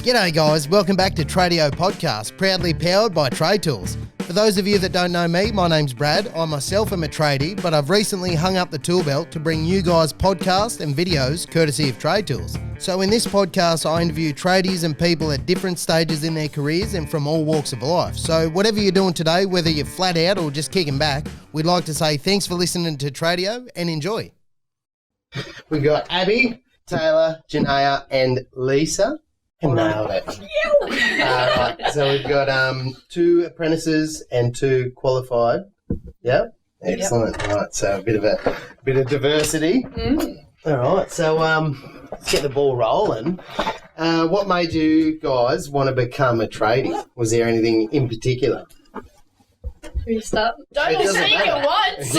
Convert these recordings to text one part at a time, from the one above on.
G'day guys, welcome back to Tradio Podcast, proudly powered by TradeTools. For those of you that don't know me, my name's Brad. I myself am a tradie, but I've recently hung up the tool belt to bring you guys podcasts and videos courtesy of TradeTools. So in this podcast, I interview tradies and people at different stages in their careers and from all walks of life. So whatever you're doing today, whether you're flat out or just kicking back, we'd like to say thanks for listening to Tradio and enjoy. We've got Abbey, Taylor, Janaya and Lisa. Nailed it. Right, so we've got 2 apprentices and 2 qualified. Yeah, excellent. Yep. Right, so a bit of diversity. All right, so let's get the ball rolling. What made you guys want to become a tradie? Was there anything in particular? Can we start? Don't say it once.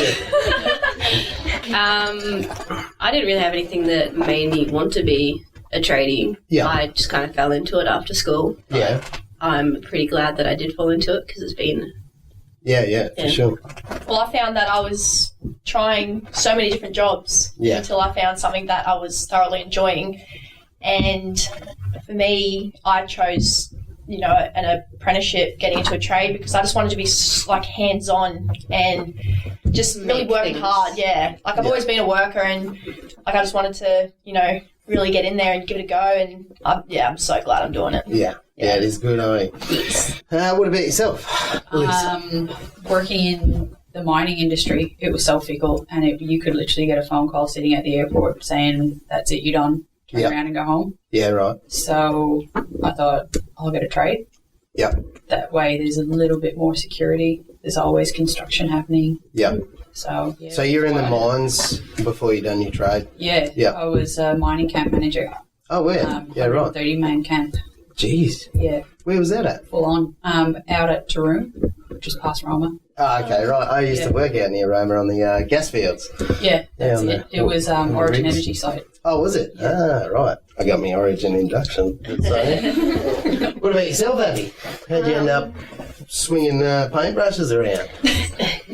I didn't really have anything that made me want to be a tradie. Yeah. I just kind of fell into it after school. Yeah. I'm pretty glad that I did fall into it because it's been... Yeah, for sure. Well, I found that I was trying so many different jobs until I found something that I was thoroughly enjoying. And for me, I chose, an apprenticeship, getting into a trade, because I just wanted to be like hands-on and just really working hard. Yeah. Like I've always been a worker and like I just wanted to, really get in there and give it a go, and I'm so glad I'm doing it. Yeah, it is good, Yes. What about yourself, Lisa? Working in the mining industry, it was so fickle, and you could literally get a phone call sitting at the airport saying, that's it, you're done, turn around and go home. Yeah, right. So I thought, I'll get a trade. Yep. That way there's a little bit more security. There's always construction happening. Yep. So you're in the mines before you done your trade? Yeah. I was a mining camp manager. Oh, where? Right. 30-man camp. Jeez. Yeah. Where was that at? Full on. Out at Taroom, which is past Roma. Oh, okay, right. I used to work out near Roma on the gas fields. Yeah, that's it. It was Origin Energy site. Oh, was it? Yeah. Ah, right. I got my Origin induction. So, what about yourself, Abbey? How'd you end up swinging paintbrushes around?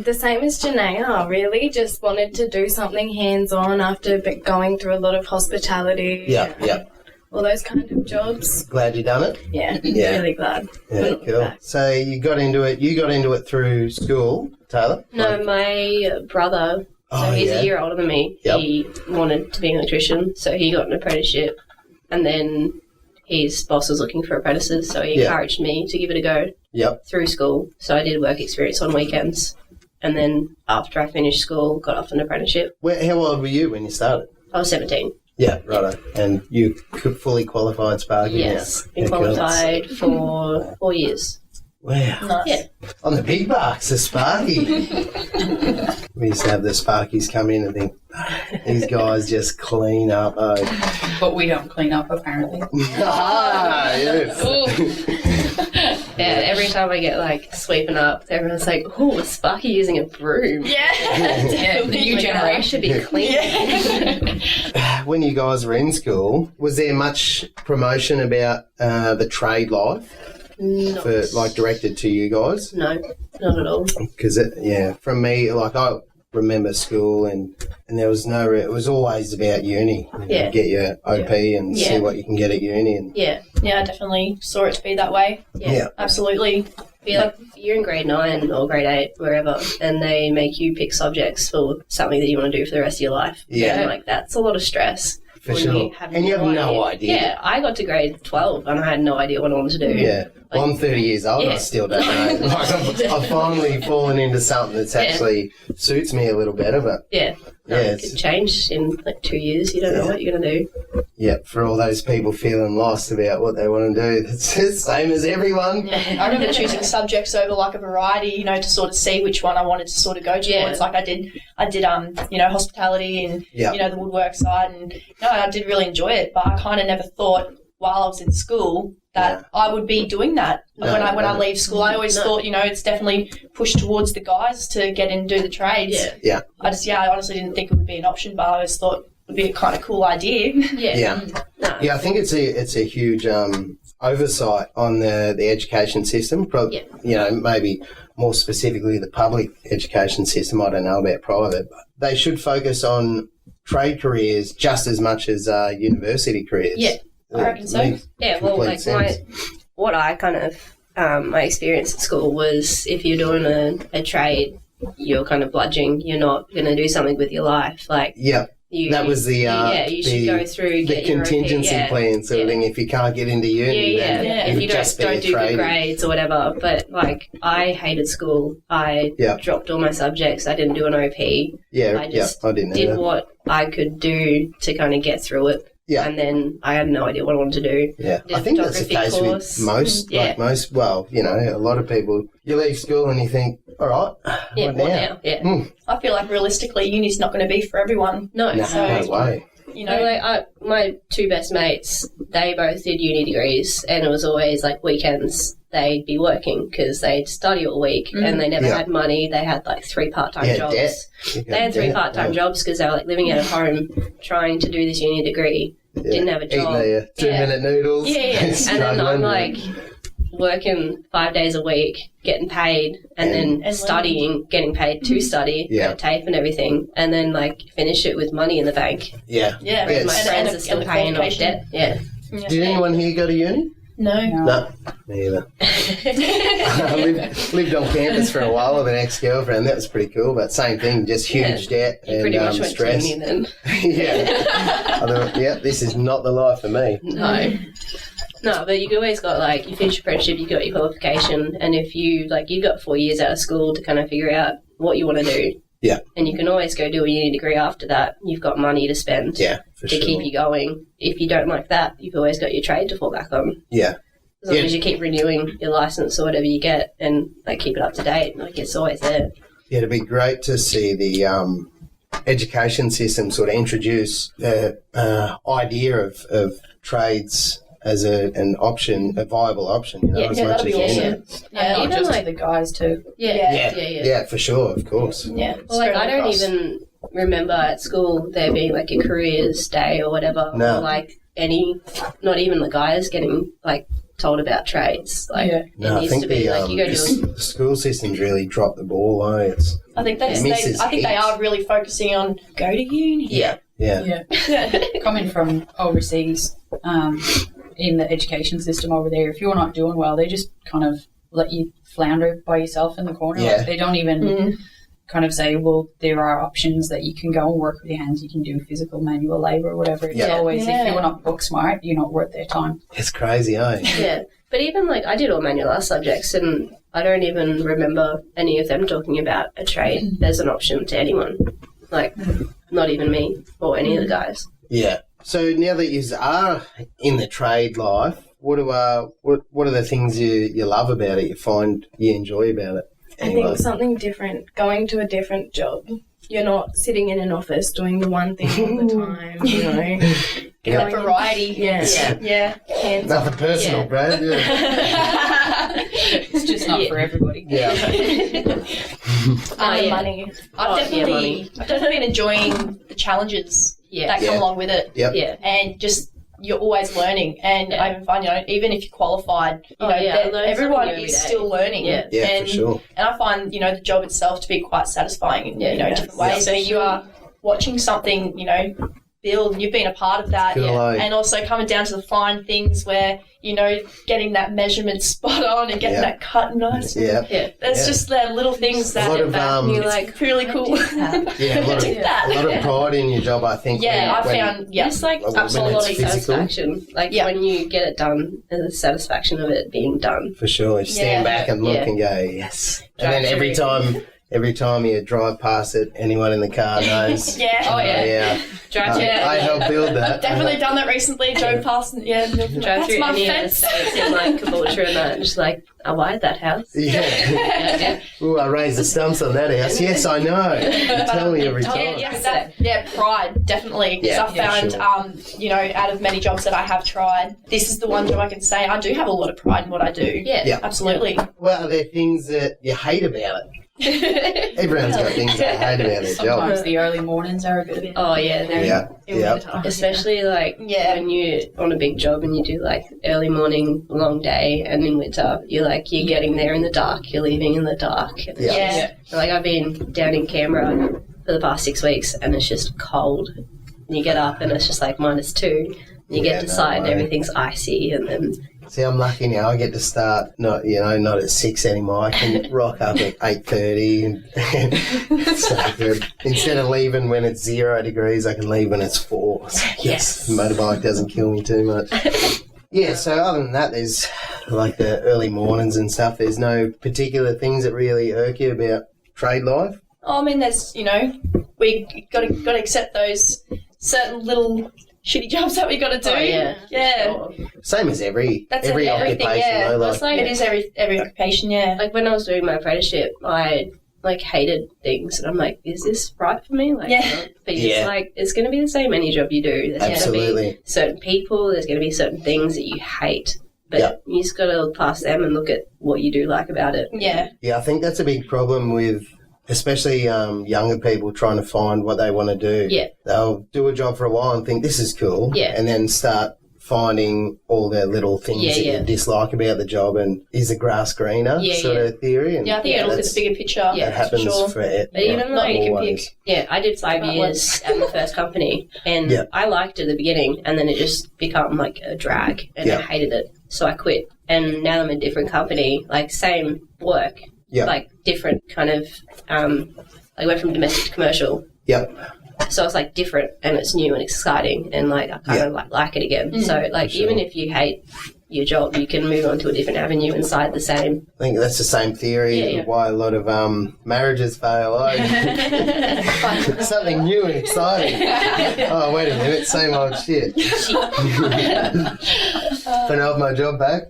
The same as Janaya, really. Just wanted to do something hands-on after going through a lot of hospitality. Yeah. All those kind of jobs. Glad you done it? Yeah. Really glad. Yeah, cool. So you got into it through school, Taylor? No, my brother, he's a year older than me. Yep. He wanted to be an electrician, so he got an apprenticeship, and then his boss was looking for apprentices, so he encouraged me to give it a go through school. So I did work experience on weekends, and then after I finished school, got off an apprenticeship. How old were you when you started? I was 17. Yeah, righto. And you fully qualified Sparky? Yes, been qualified for 4 years. Wow. Nice. Yeah. On the big bucks, the Sparky. We used to have the Sparkies come in and think, these guys just clean up. But we don't clean up, apparently. Yes. Yeah, every time I get sweeping up, everyone's like, "Oh, is Sparky using a broom?" Yeah, the new generation should be clean. Yeah. When you guys were in school, was there much promotion about the trade life directed to you guys? No, not at all. Because from me, I remember school and there was it was always about uni. Get your OP and see what you can get at uni. And I definitely saw it to be that way. Yeah. Absolutely. You're in grade 9 or grade 8, wherever, and they make you pick subjects for something that you want to do for the rest of your life. Yeah. And that's a lot of stress. For sure. You have no idea. Yeah, I got to grade 12 and I had no idea what I wanted to do. Yeah. Well, I'm 30 years old and I still don't know. I've finally fallen into something that's actually suits me a little better, but... It could change in 2 years. You don't know what you're going to do. Yeah, for all those people feeling lost about what they want to do, it's the same as everyone. Yeah. I remember choosing subjects over a variety, to sort of see which one I wanted to sort of go towards. Yeah. I did hospitality and, the woodwork side, and, I did really enjoy it, but I kind of never thought while I was in school that I would be doing that. When I leave school, I always thought, it's definitely pushed towards the guys to get in and do the trades. Yeah. I honestly didn't think it would be an option, but I always thought it would be a kind of cool idea. Yeah. I think it's a huge oversight on the education system. Maybe more specifically the public education system. I don't know about private, but they should focus on trade careers just as much as university careers. Yeah. I reckon so. Yeah, well, like what I kind of my experience at school was if you're doing a trade, you're kind of bludging. You're not going to do something with your life. Like that was the you should go through the contingency plan sort of thing. If you can't get into uni, if you just don't do good grades or whatever. But like I hated school. I dropped all my subjects. I didn't do an OP. I just did what I could do to kind of get through it. Yeah. And then I had no idea what I wanted to do. Yeah. I think that's the case with most, well, you know, a lot of people, you leave school and you think, all right, what now? Yeah. I feel like realistically, uni's not going to be for everyone. No. No way. You know, like my two best mates, they both did uni degrees, and it was always like weekends they'd be working because they'd study all week and they never had money. They had like 3 part-time jobs. They had 3 part-time jobs because they were like living at home trying to do this uni degree. Didn't have a job. Eating their 2-minute noodles. And then I'm like working 5 days a week, getting paid, and then studying, getting paid to study, tape and everything, and then like finish it with money in the bank. Yeah. My friends are still paying off debt. Yeah. Did anyone here go to uni? No. Me either. I lived on campus for a while with an ex-girlfriend. That was pretty cool, but same thing, just huge debt and pretty much went stress. to uni then. I thought, this is not the life for me. No, but you always got like, you finish your apprenticeship, you got your qualification, and if you, like, you've got 4 years out of school to kind of figure out what you want to do. Yeah. And you can always go do a uni degree after that. You've got money to spend to keep you going. If you don't like that, you've always got your trade to fall back on. Yeah. As long as you keep renewing your license or whatever you get and like keep it up to date, like it's always there. Yeah, it'd be great to see the education system sort of introduce the idea of trades as an option, a viable option, you know, as much that'd be as awesome. Yeah, even like the guys too. Yeah, for sure, of course. Yeah. Well, like I don't even remember at school there being like a careers day or whatever. No. Or like not even the guys getting like told about trades. Like it needs to be like you go to the school system's really dropped the ball. I think they are really focusing on go to uni. Yeah. Coming from overseas, in the education system over there, if you're not doing well, they just kind of let you flounder by yourself in the corner. Yeah. Like they don't even kind of say, well, there are options that you can go and work with your hands. You can do physical, manual labour or whatever. It's always, if you're not book smart, you're not worth their time. It's crazy, eh? Yeah. But even like I did all manual art subjects and I don't even remember any of them talking about a trade as an option to anyone. Like not even me or any of the guys. Yeah. So now that you are in the trade life, what are the things you love about it? You find you enjoy about it? Anyway. I think something different. Going to a different job. You're not sitting in an office doing the one thing all the time. You know, get that variety. Yeah. Nothing personal, Brad. Yeah. It's just not for everybody. Yeah. Money. I've definitely been enjoying the challenges that come along with it. Yep. Yeah. And just you're always learning, and I even find, you know, even if you're qualified, you know, everyone is still learning. Yeah, for sure. And I find, you know, the job itself to be quite satisfying in, you know, different ways. So you are watching something, you know, build, you've been a part of that, and also coming down to the fine things where, you know, getting that measure spot on and getting that cut nice. There's just the little things that you're like really cool. A lot of pride in your job, I think. I found it's like absolutely satisfaction. Like when you get it done, and the satisfaction of it being done. For sure, you stand back and look and go, yes. And then every time you drive past it, anyone in the car knows. I helped build that. Definitely done that recently. Drove past and drove through any estates in like Caboolture and that, and just like, I wired that house. Ooh, I raised the stumps on that house. Yes, I know. You tell me every time. Pride, definitely. Because I found, you know, out of many jobs that I have tried, this is the one job I can say I do have a lot of pride in what I do. Yeah. Absolutely. Well, are there things that you hate about it? Everyone's got things they hate about their job. Sometimes the early mornings are a bit. Oh yeah, especially like when you're on a big job and you do like early morning, long day, and in winter you're getting there in the dark, you're leaving in the dark. Like I've been down in Canberra for the past 6 weeks and it's just cold. And you get up and it's just like -2. You get to decide everything's icy, and then... See, I'm lucky now. I get to start not at 6 anymore. I can rock up at 8:30, and so good. Instead of leaving when it's 0 degrees, I can leave when it's 4. So yes, the motorbike doesn't kill me too much. Yeah. So other than that, there's like the early mornings and stuff. There's no particular things that really irk you about trade life. Oh, I mean, there's we got to accept those certain little shitty jobs that we got to do. Oh, yeah. Sure. Same as every occupation. Yeah. Though, It is every occupation. Yeah. Like when I was doing my apprenticeship, I hated things, and I'm like, is this right for me? Like, but it's going to be the same any job you do. There's going to be certain people. There's going to be certain things that you hate. But you just got to look past them and look at what you do like about it. Yeah. Yeah, I think that's a big problem with especially younger people trying to find what they want to do. Yeah. They'll do a job for a while and think this is cool. Yeah. And then start finding all the little things that you dislike about the job, and is the grass greener of theory. And I think you look at the bigger picture. That happens for it. But even not always. I did 5 years at the first company, and I liked it at the beginning, and then it just became like a drag, and I hated it. So I quit. And now I'm in a different company, like same work, like different kind of, I went from domestic to commercial. Yep. So it's like different, and it's new and exciting, and like I kind of like it again. So like even if you hate your job, you can move on to a different avenue inside the same. I think that's the same theory why a lot of marriages fail. Something new and exciting. Oh, wait a minute, same old shit. Can I have my job back?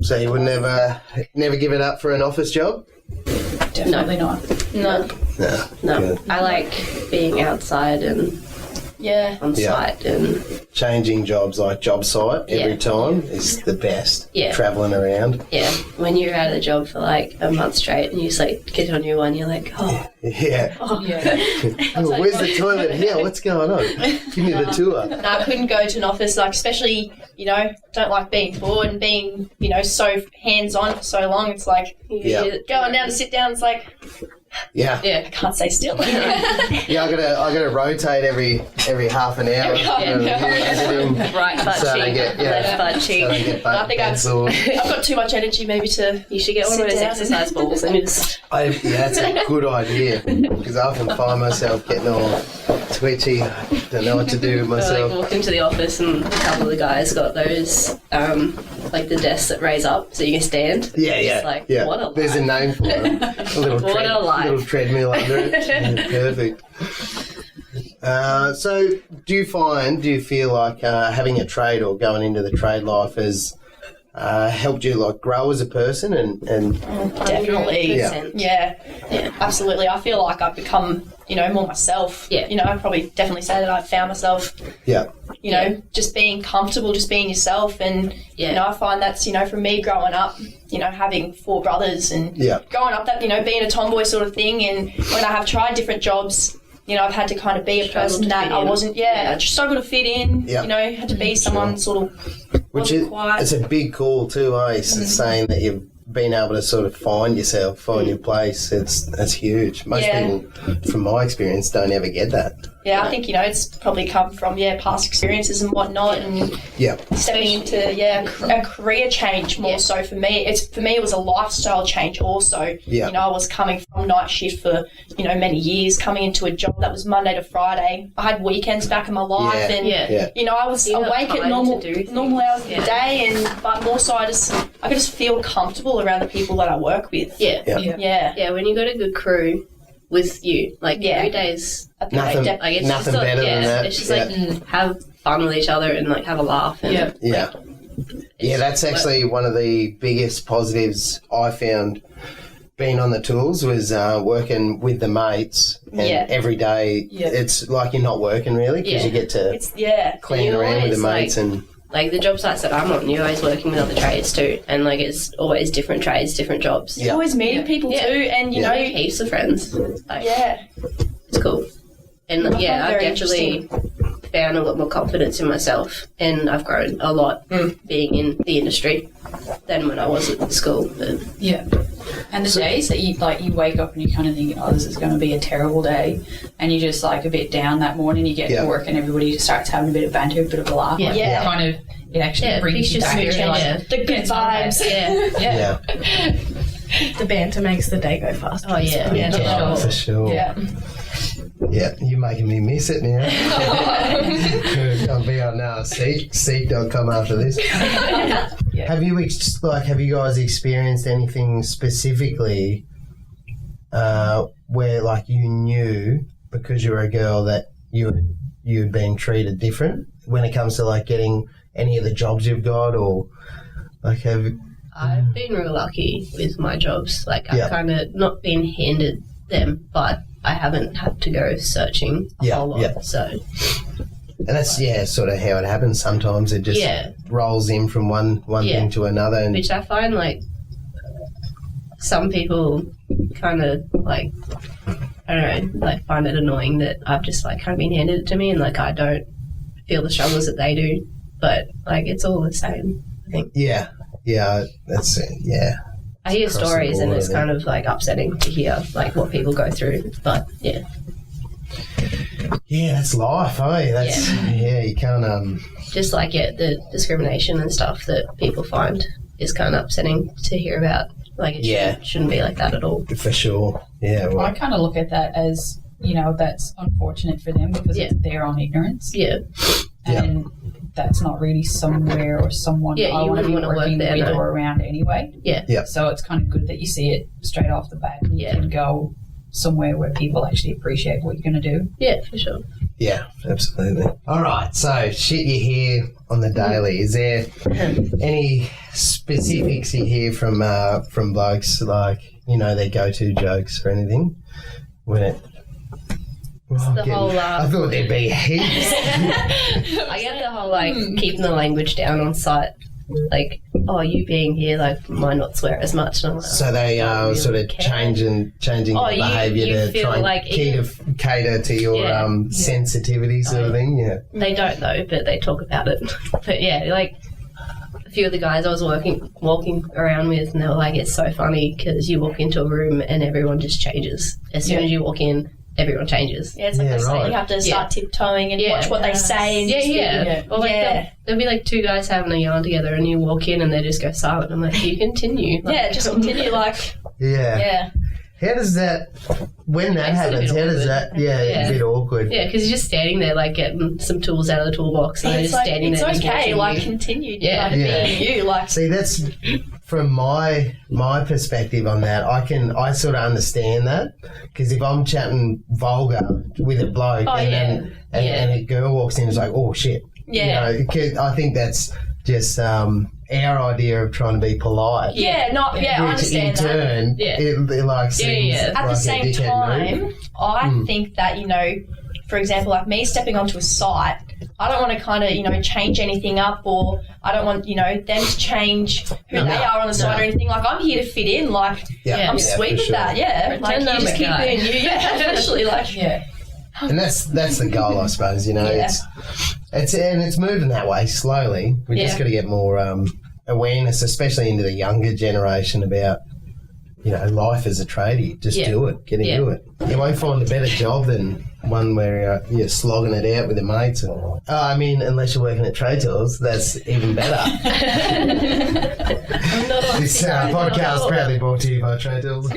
So you would never give it up for an office job? Definitely not. No. Good. I like being outside and on site and changing jobs, like job site every time is the best. Yeah. Travelling around. Yeah. When you're out of the job for like a month straight and you just like get on your one, you're like, Yeah. oh yeah. Where's the toilet here? What's going on? Give me the tour. No, I couldn't go to an office, like especially, don't like being bored and being, so hands on for so long. It's like going down to sit down, it's like Yeah. I can't stay still. I gotta rotate every half an hour. Right butt cheek, left butt cheek. I think I've got too much energy maybe to. You should get one of those exercise balls and just. That's a good idea, because I often find myself getting all twitchy. Don't know what to do with myself. Like walk into the office and a couple of the guys got those like the desks that raise up so you can stand. Yeah. What a life. There's a name for it. A little treadmill under it. Perfect. So do you feel like having a trade or going into the trade life has helped you like grow as a person and definitely. Yeah, absolutely. I feel like I've become more myself. I'd probably definitely say that I've found myself. Just being comfortable, just being yourself, and I find that's from me growing up, having 4 brothers and growing up that being a tomboy sort of thing, and when I have tried different jobs, I've had to kind of be a person that I wasn't. I just struggled to fit in. Had to be someone sort of. Which is quiet. It's a big call too, saying that you've been able to sort of find your place. That's huge. Most people, from my experience, don't ever get that. Yeah, I think, it's probably come from, past experiences and whatnot, and stepping into, a career change more so for me. It was a lifestyle change also. I was coming from night shift for, many years, coming into a job that was Monday to Friday. I had weekends back in my life, and, I was awake at normal hours of the day, but more so I could just feel comfortable around the people that I work with. Yeah, when you got a good crew with you, like every day's nothing better than that. It's just like have fun with each other and like have a laugh. And, that's actually one of the biggest positives I found being on the tools was working with the mates, and every day it's like you're not working really, because you get to clean around with the mates and. Like the job sites that I'm on, you're always working with other trades too, and like it's always different trades, different jobs. You're always meeting people too, and you know, heaps of friends. Like, it's cool. And I've actually found a lot more confidence in myself, and I've grown a lot being in the industry than when I was at school. But yeah. And the days that you wake up and you kind of think, oh, this is going to be a terrible day, and you're just like a bit down that morning, you get to work and everybody just starts having a bit of banter, a bit of a laugh. Yeah. Kind of, it actually brings you back to the good vibes. Yeah. The banter makes the day go faster. Oh, yeah. For sure. Yeah. Yeah, you're making me miss it now. I'll be on seek.com after this. Have you guys experienced anything specifically where like you knew because you were a girl that you'd been treated different when it comes to like getting any of the jobs you've got, or like I've been real lucky with my jobs. Like I've kind of not been handed them, but I haven't had to go searching a whole lot. Yeah. So, and that's sort of how it happens. Sometimes it just rolls in from one thing to another, and which I find like some people kind of like, I don't know, like find it annoying that I've just like kind of been handed it to me, and like I don't feel the struggles that they do, but like it's all the same, I think. Yeah, that's it. Yeah. I hear stories and it's kind of like upsetting to hear like what people go through, but yeah. Yeah, that's life, eh? That's you can't just like the discrimination and stuff that people find is kind of upsetting to hear about. Like it shouldn't be like that at all. For sure. Yeah. Well, I kind of look at that as, that's unfortunate for them because it's their own ignorance. Yeah. And that's not really somewhere or someone I want to be working with or around anyway. Yeah. So it's kind of good that you see it straight off the bat and you can go somewhere where people actually appreciate what you're going to do. Yeah, for sure. Yeah, absolutely. All right, so shit you hear on the daily. Is there any specifics you hear from blokes, like, their go-to jokes or anything? When it... I thought there'd be heaps. I get the whole, like, keeping the language down on site. Like, you being here, like, might not swear as much. And I'm like, so they are sort of changing their behaviour to try and like cater to your sensitivity sort of thing, They don't, though, but they talk about it. But, like, a few of the guys I was walking around with, and they were like, it's so funny because you walk into a room and everyone just changes. As soon as you walk in, everyone changes. Yeah, it's like they say, you have to start tiptoeing and watch what they say. And Or like there'll be like two guys having a yarn together and you walk in and they just go silent. I'm like, you continue. Like, just continue like... Yeah. How does that... When that happens, how does that... It's a bit awkward. Yeah, because you're just standing there like getting some tools out of the toolbox and they're just standing there. It's okay, like continue being you. Like, see, that's... From my perspective on that, I sort of understand that, because if I'm chatting vulgar with a bloke and a girl walks in and is like, oh shit, I think that's just our idea of trying to be polite. I understand that. In turn, it like seems at like the same time, move. I think that for example, like me stepping onto a site, I don't want to kind of, change anything up, or I don't want, them to change who they are on the site or anything. Like, I'm here to fit in. Like, I'm sweet with that. Yeah. Like, you just keep being you. Yeah, especially like, And that's the goal, I suppose, It's moving that way slowly. We just got to get more awareness, especially into the younger generation, about, life as a tradie. Just do it. Get into it. You won't find a better job than one where you're slogging it out with your mates. Unless you're working at TradeTools, that's even better. This podcast proudly brought to you by TradeTools.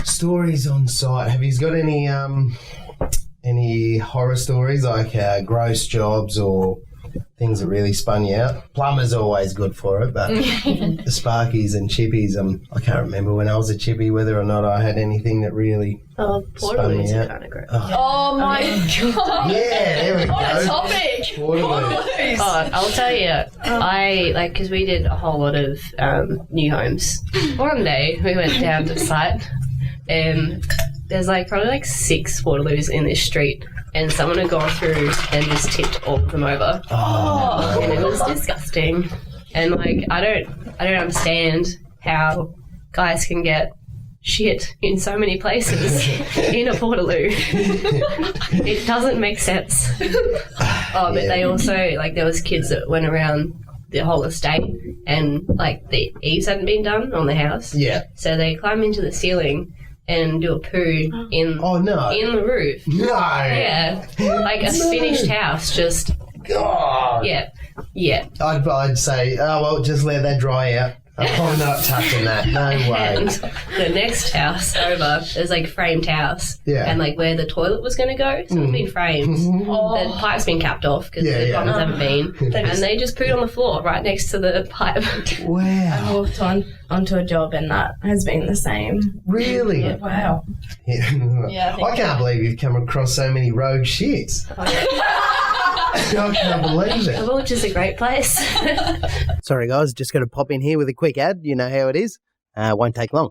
Stories on site. Have you got any horror stories, like gross jobs or things that really spun you out? Plumber's always good for it, but the Sparkies and Chippies, I can't remember when I was a chippy whether or not I had anything that really spun me out. Kind of great. Oh my god! Yeah, there we go. What a topic! Portaloos. I'll tell you, because we did a whole lot of new homes. One day we went down to site and there's probably 6 Portaloos in this street. And someone had gone through and just tipped all of them over. Oh, and it was disgusting. And I don't understand how guys can get shit in so many places in a portaloo. It doesn't make sense. But they also, like, there was kids that went around the whole estate and, like, the eaves hadn't been done on the house. Yeah. So they climb into the ceiling and do a poo in the roof. No. Yeah. Like a finished house, just... God. Yeah. I'd say, just let that dry out. I'm probably not touching that. No way. And the next house over is like framed house. Yeah. And like where the toilet was going to go, so it's been framed. The pipe's been capped off because the plumbers haven't been. And they just pooed on the floor right next to the pipe. Wow. I walked onto a job and that has been the same. Really? Yeah. Wow. Yeah. I can't believe you've come across so many rogue shits. I can't believe it. The village is a great place. Sorry, guys, just got to pop in here with a quick ad. You know how it is. Won't take long.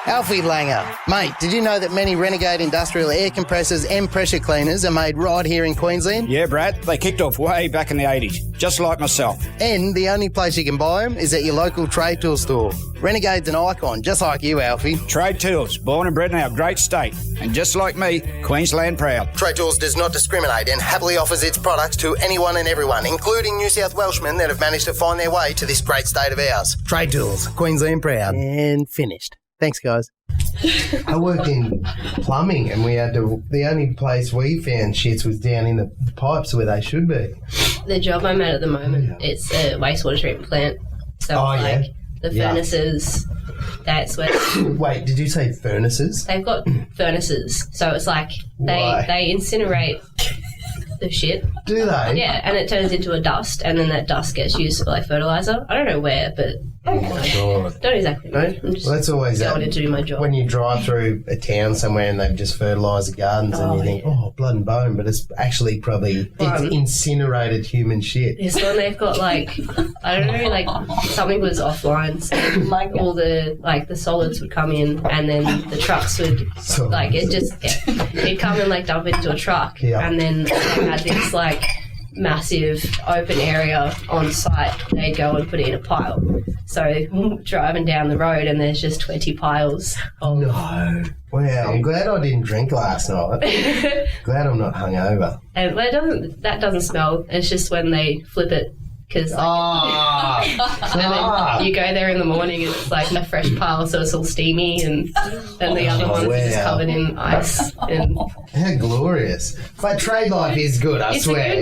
Alfie Langer. Mate, did you know that many Renegade industrial air compressors and pressure cleaners are made right here in Queensland? Yeah, Brad. They kicked off way back in the 80s, just like myself. And the only place you can buy them is at your local TradeTools store. Renegade's an icon, just like you, Alfie. TradeTools, born and bred in our great state. And just like me, Queensland proud. TradeTools does not discriminate and happily offers its products to anyone and everyone, including New South Welshmen that have managed to find their way to this great state of ours. TradeTools, Queensland proud. And finished. Thanks, guys. I worked in plumbing and we had to... The only place we found shits was down in the pipes where they should be. The job I'm at the moment, it's a wastewater treatment plant. So the furnaces, that's where... Wait, did you say furnaces? They've got furnaces. So it's like they incinerate the shit. Do they? Yeah, and it turns into a dust, and then that dust gets used for like fertilizer. I don't know where, but God. Don't exactly know. I'm just that's always going in to do my job. When you drive through a town somewhere and they've just fertilised the gardens and you think, blood and bone, but it's actually probably it's incinerated human shit. This one they've got like, I don't know, like something was offline, so all the solids would come in and then the trucks would it'd come and like dump it into a truck and then they had this like massive open area on site. They'd go and put it in a pile. So driving down the road and there's just 20 piles of... No. Wow, I'm glad I didn't drink last night. Glad I'm not hungover. And that doesn't smell. It's just when they flip it. Because and then you go there in the morning and it's like a fresh pile, so it's all steamy, and then the other ones are just covered in ice. And how glorious! But trade life is good, I swear.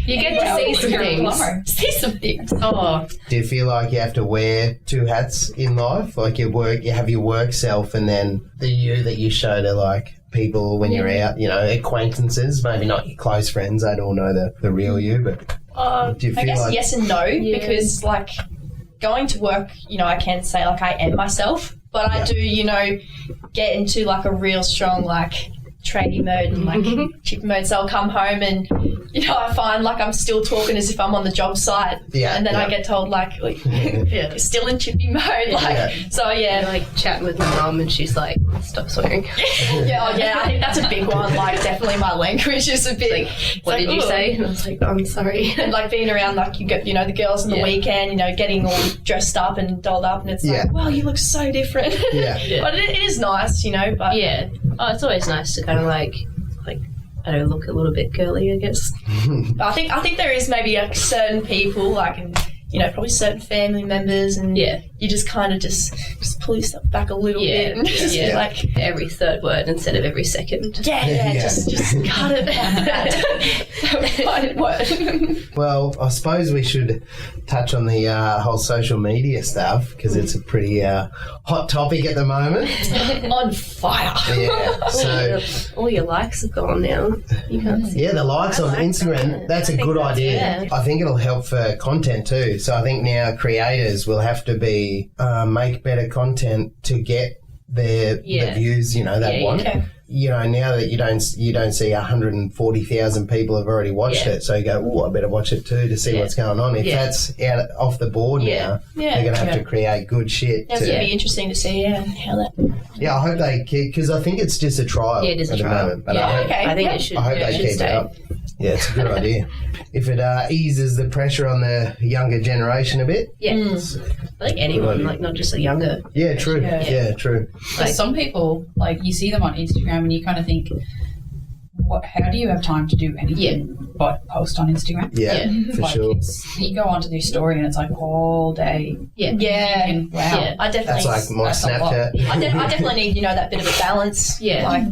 You get to see some things. See some things. Oh, do you feel like you have to wear two hats in life? Like you have your work self, and then the you that you show to like people when you're out, you know, acquaintances, maybe not your close friends. They all know the real you, but. Do you feel I guess like... yes and no, because like going to work, you know, I can say like I am myself, but I do, you know, get into like a real strong like tradie mode and like chip mode. So I'll come home and, you know, I find like I'm still talking as if I'm on the job site. Yeah. And then I get told like you're still in chippy mode. You're like chatting with my mum and she's like, stop swearing. I think that's a big one. Like definitely my language is a bit like, what did you say? And I was like, I'm sorry. And like being around like you get, you know, the girls on the weekend, you know, getting all dressed up and dolled up and it's like, wow, you look so different. But it is nice, you know, but it's always nice to kind of like I don't look a little bit girly, I guess. I think there is maybe like certain people like and you know probably certain family members and you just kind of just pull yourself back a little bit and just be like every third word instead of every second. Just cut it. Find it word. Well, I suppose we should touch on the whole social media stuff because it's a pretty hot topic at the moment. On fire. Yeah. So all your likes have gone now. You can't see the likes on Instagram. That's a good idea. I think it'll help for content too. So I think now creators will have to be make better content to get the views, you know, they want. Okay. You know, now that you don't see 140,000 people have already watched it, so you go, oh, I better watch it too to see what's going on. If that's out off the board now, they're going to have to create good shit. It's going to be interesting to see how that. Yeah, I hope they keep, because I think it's just a trial. Yeah, it is a trial. Moment, but I think it should. I hope they keep it up. Yeah, it's a good idea. If it eases the pressure on the younger generation a bit. Yeah. Like anyone, like not just a younger. Yeah, true. Yeah, true. Like some people, like you see them on Instagram and you kind of think, how do you have time to do anything but post on Instagram? Yeah, for like sure. You go onto their story and it's like all day. Yeah. And, wow. Yeah. I definitely. That's like my Snapchat. I definitely need, that bit of a balance. Yeah. Like,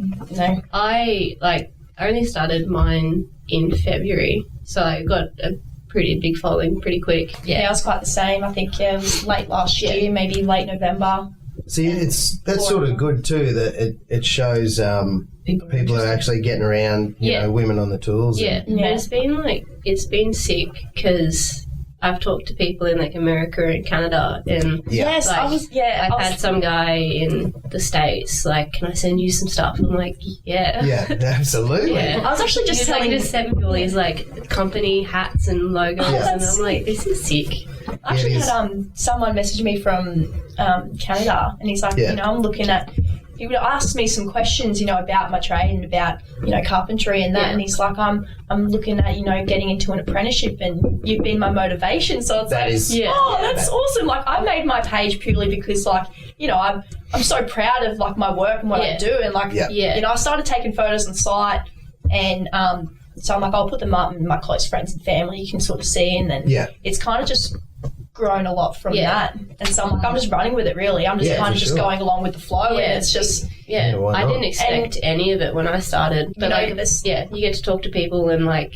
I only started mine in February, so I got a pretty big following pretty quick. Yeah, I was quite the same. I think it was late last year, maybe late November. See, that's sort of good too, that it shows people are actually getting around, you know, women on the tools. Yeah, it's been sick because I've talked to people in like America and Canada, and yes, I've had some guy in the States like, can I send you some stuff? I'm like, yeah, absolutely. Yeah. I was actually just telling just sent me all these like company hats and logos, and I'm like, this is sick. I actually had someone message me from Canada, and he's like, I'm looking at. He would ask me some questions, about my trade and about, carpentry and that. And he's like, I'm looking at, getting into an apprenticeship, and you've been my motivation. So it's that's awesome. Like, I made my page purely because, like, I'm so proud of like my work and what I do, and like, I started taking photos on site, and so I'm like, I'll put them up, and my close friends and family you can sort of see, and then it's kind of just grown a lot from that, and so I'm like, I'm just running with it really. I'm just kind of just going along with the flow, and it's just I didn't expect any of it when I started, but you get to talk to people and like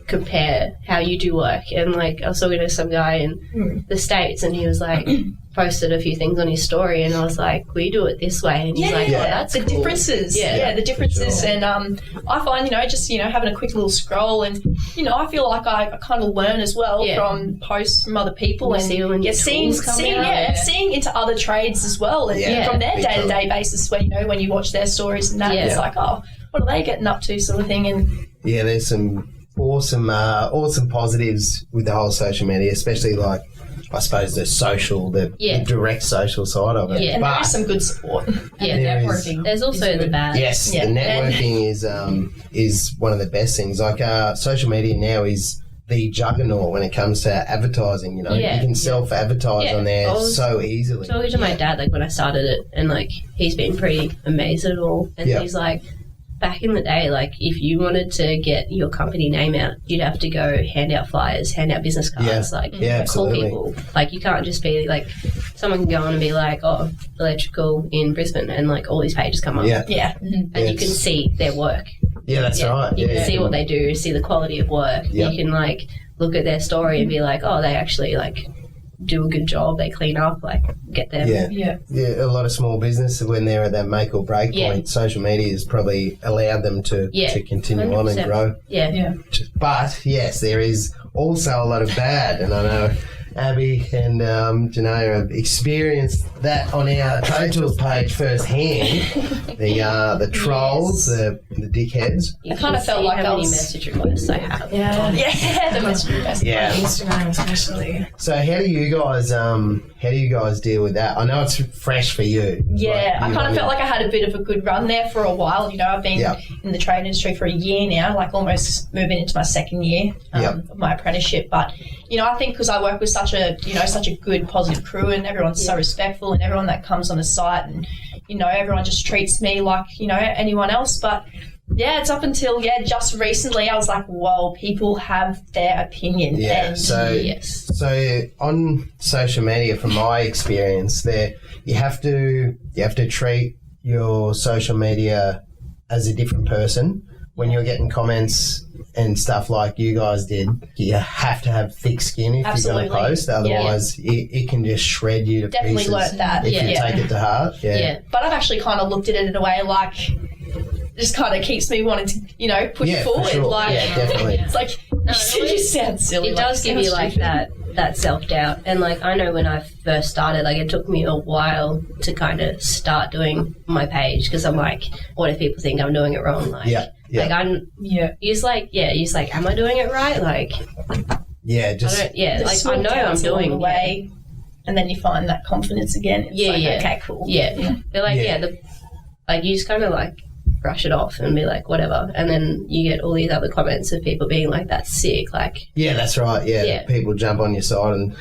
compare how you do work, and like I was talking to some guy in the States, and he was like posted a few things on his story, and I was like, we do it this way, and he's like, that's the cool. differences the differences, sure. And I find just having a quick little scroll, and I feel like I kind of learn as well from posts from other people, and seeing into other trades as well, and from their day-to-day basis, when you watch their stories and that, it's like, oh, what are they getting up to, sort of thing. And there's some awesome positives with the whole social media, especially like I suppose the direct social side of it. Yeah, and there is some good support. Networking. There's also the bad. Yes, the networking is one of the best things. Like social media now is the juggernaut when it comes to advertising. You can self-advertise on there so easily. Talking to my dad, like when I started it, and like he's been pretty amazed at it all, and he's like, back in the day, like if you wanted to get your company name out, you'd have to go hand out flyers, hand out business cards, call people. Like you can't just be like, someone can go on and be like, oh, electrical in Brisbane, and like all these pages come up. And you can see their work. Yeah, that's right. You can see what they do, see the quality of work. You can like look at their story and be like, oh, they actually like do a good job, they clean up, like get them. A lot of small businesses, when they're at that make or break point, social media has probably allowed them to continue 100%. On and grow. But yes, there is also a lot of bad, and I know Abbey and Janaya have experienced that on our TradeTools page firsthand. The trolls, the dickheads. I kind of felt like how many message requests I have. The message requests. Instagram especially. So how do you guys deal with that? I know it's fresh for you. Yeah, I kind of felt like I had a bit of a good run there for a while. I've been in the trade industry for a year now, like almost moving into my second year of my apprenticeship. But I think because I work with such a good positive crew, and everyone's so respectful, and everyone that comes on the site, and everyone just treats me like anyone else. But it's up until just recently I was like, whoa, people have their opinion. So on social media, from my experience, you have to treat your social media as a different person. When you're getting comments and stuff like you guys did, you have to have thick skin if you're going to post. Otherwise, it can just shred you to definitely pieces. Learnt that. If you take it to heart. But I've actually kind of looked at it in a way like, just kind of keeps me wanting to, push forward. Sure. Like, definitely. It's like, you sound silly. It does give you like that self-doubt. And like, I know when I first started, like it took me a while to kind of start doing my page, because I'm like, what if people think I'm doing it wrong? Like, like you're like, am I doing it right? Like, I know I'm doing the way, and then you find that confidence again. It's okay, cool. They're like, like you just kind of like brush it off and be like, whatever. And then you get all these other comments of people being like, that's sick. Like, yeah, that's right. Yeah. People jump on your side and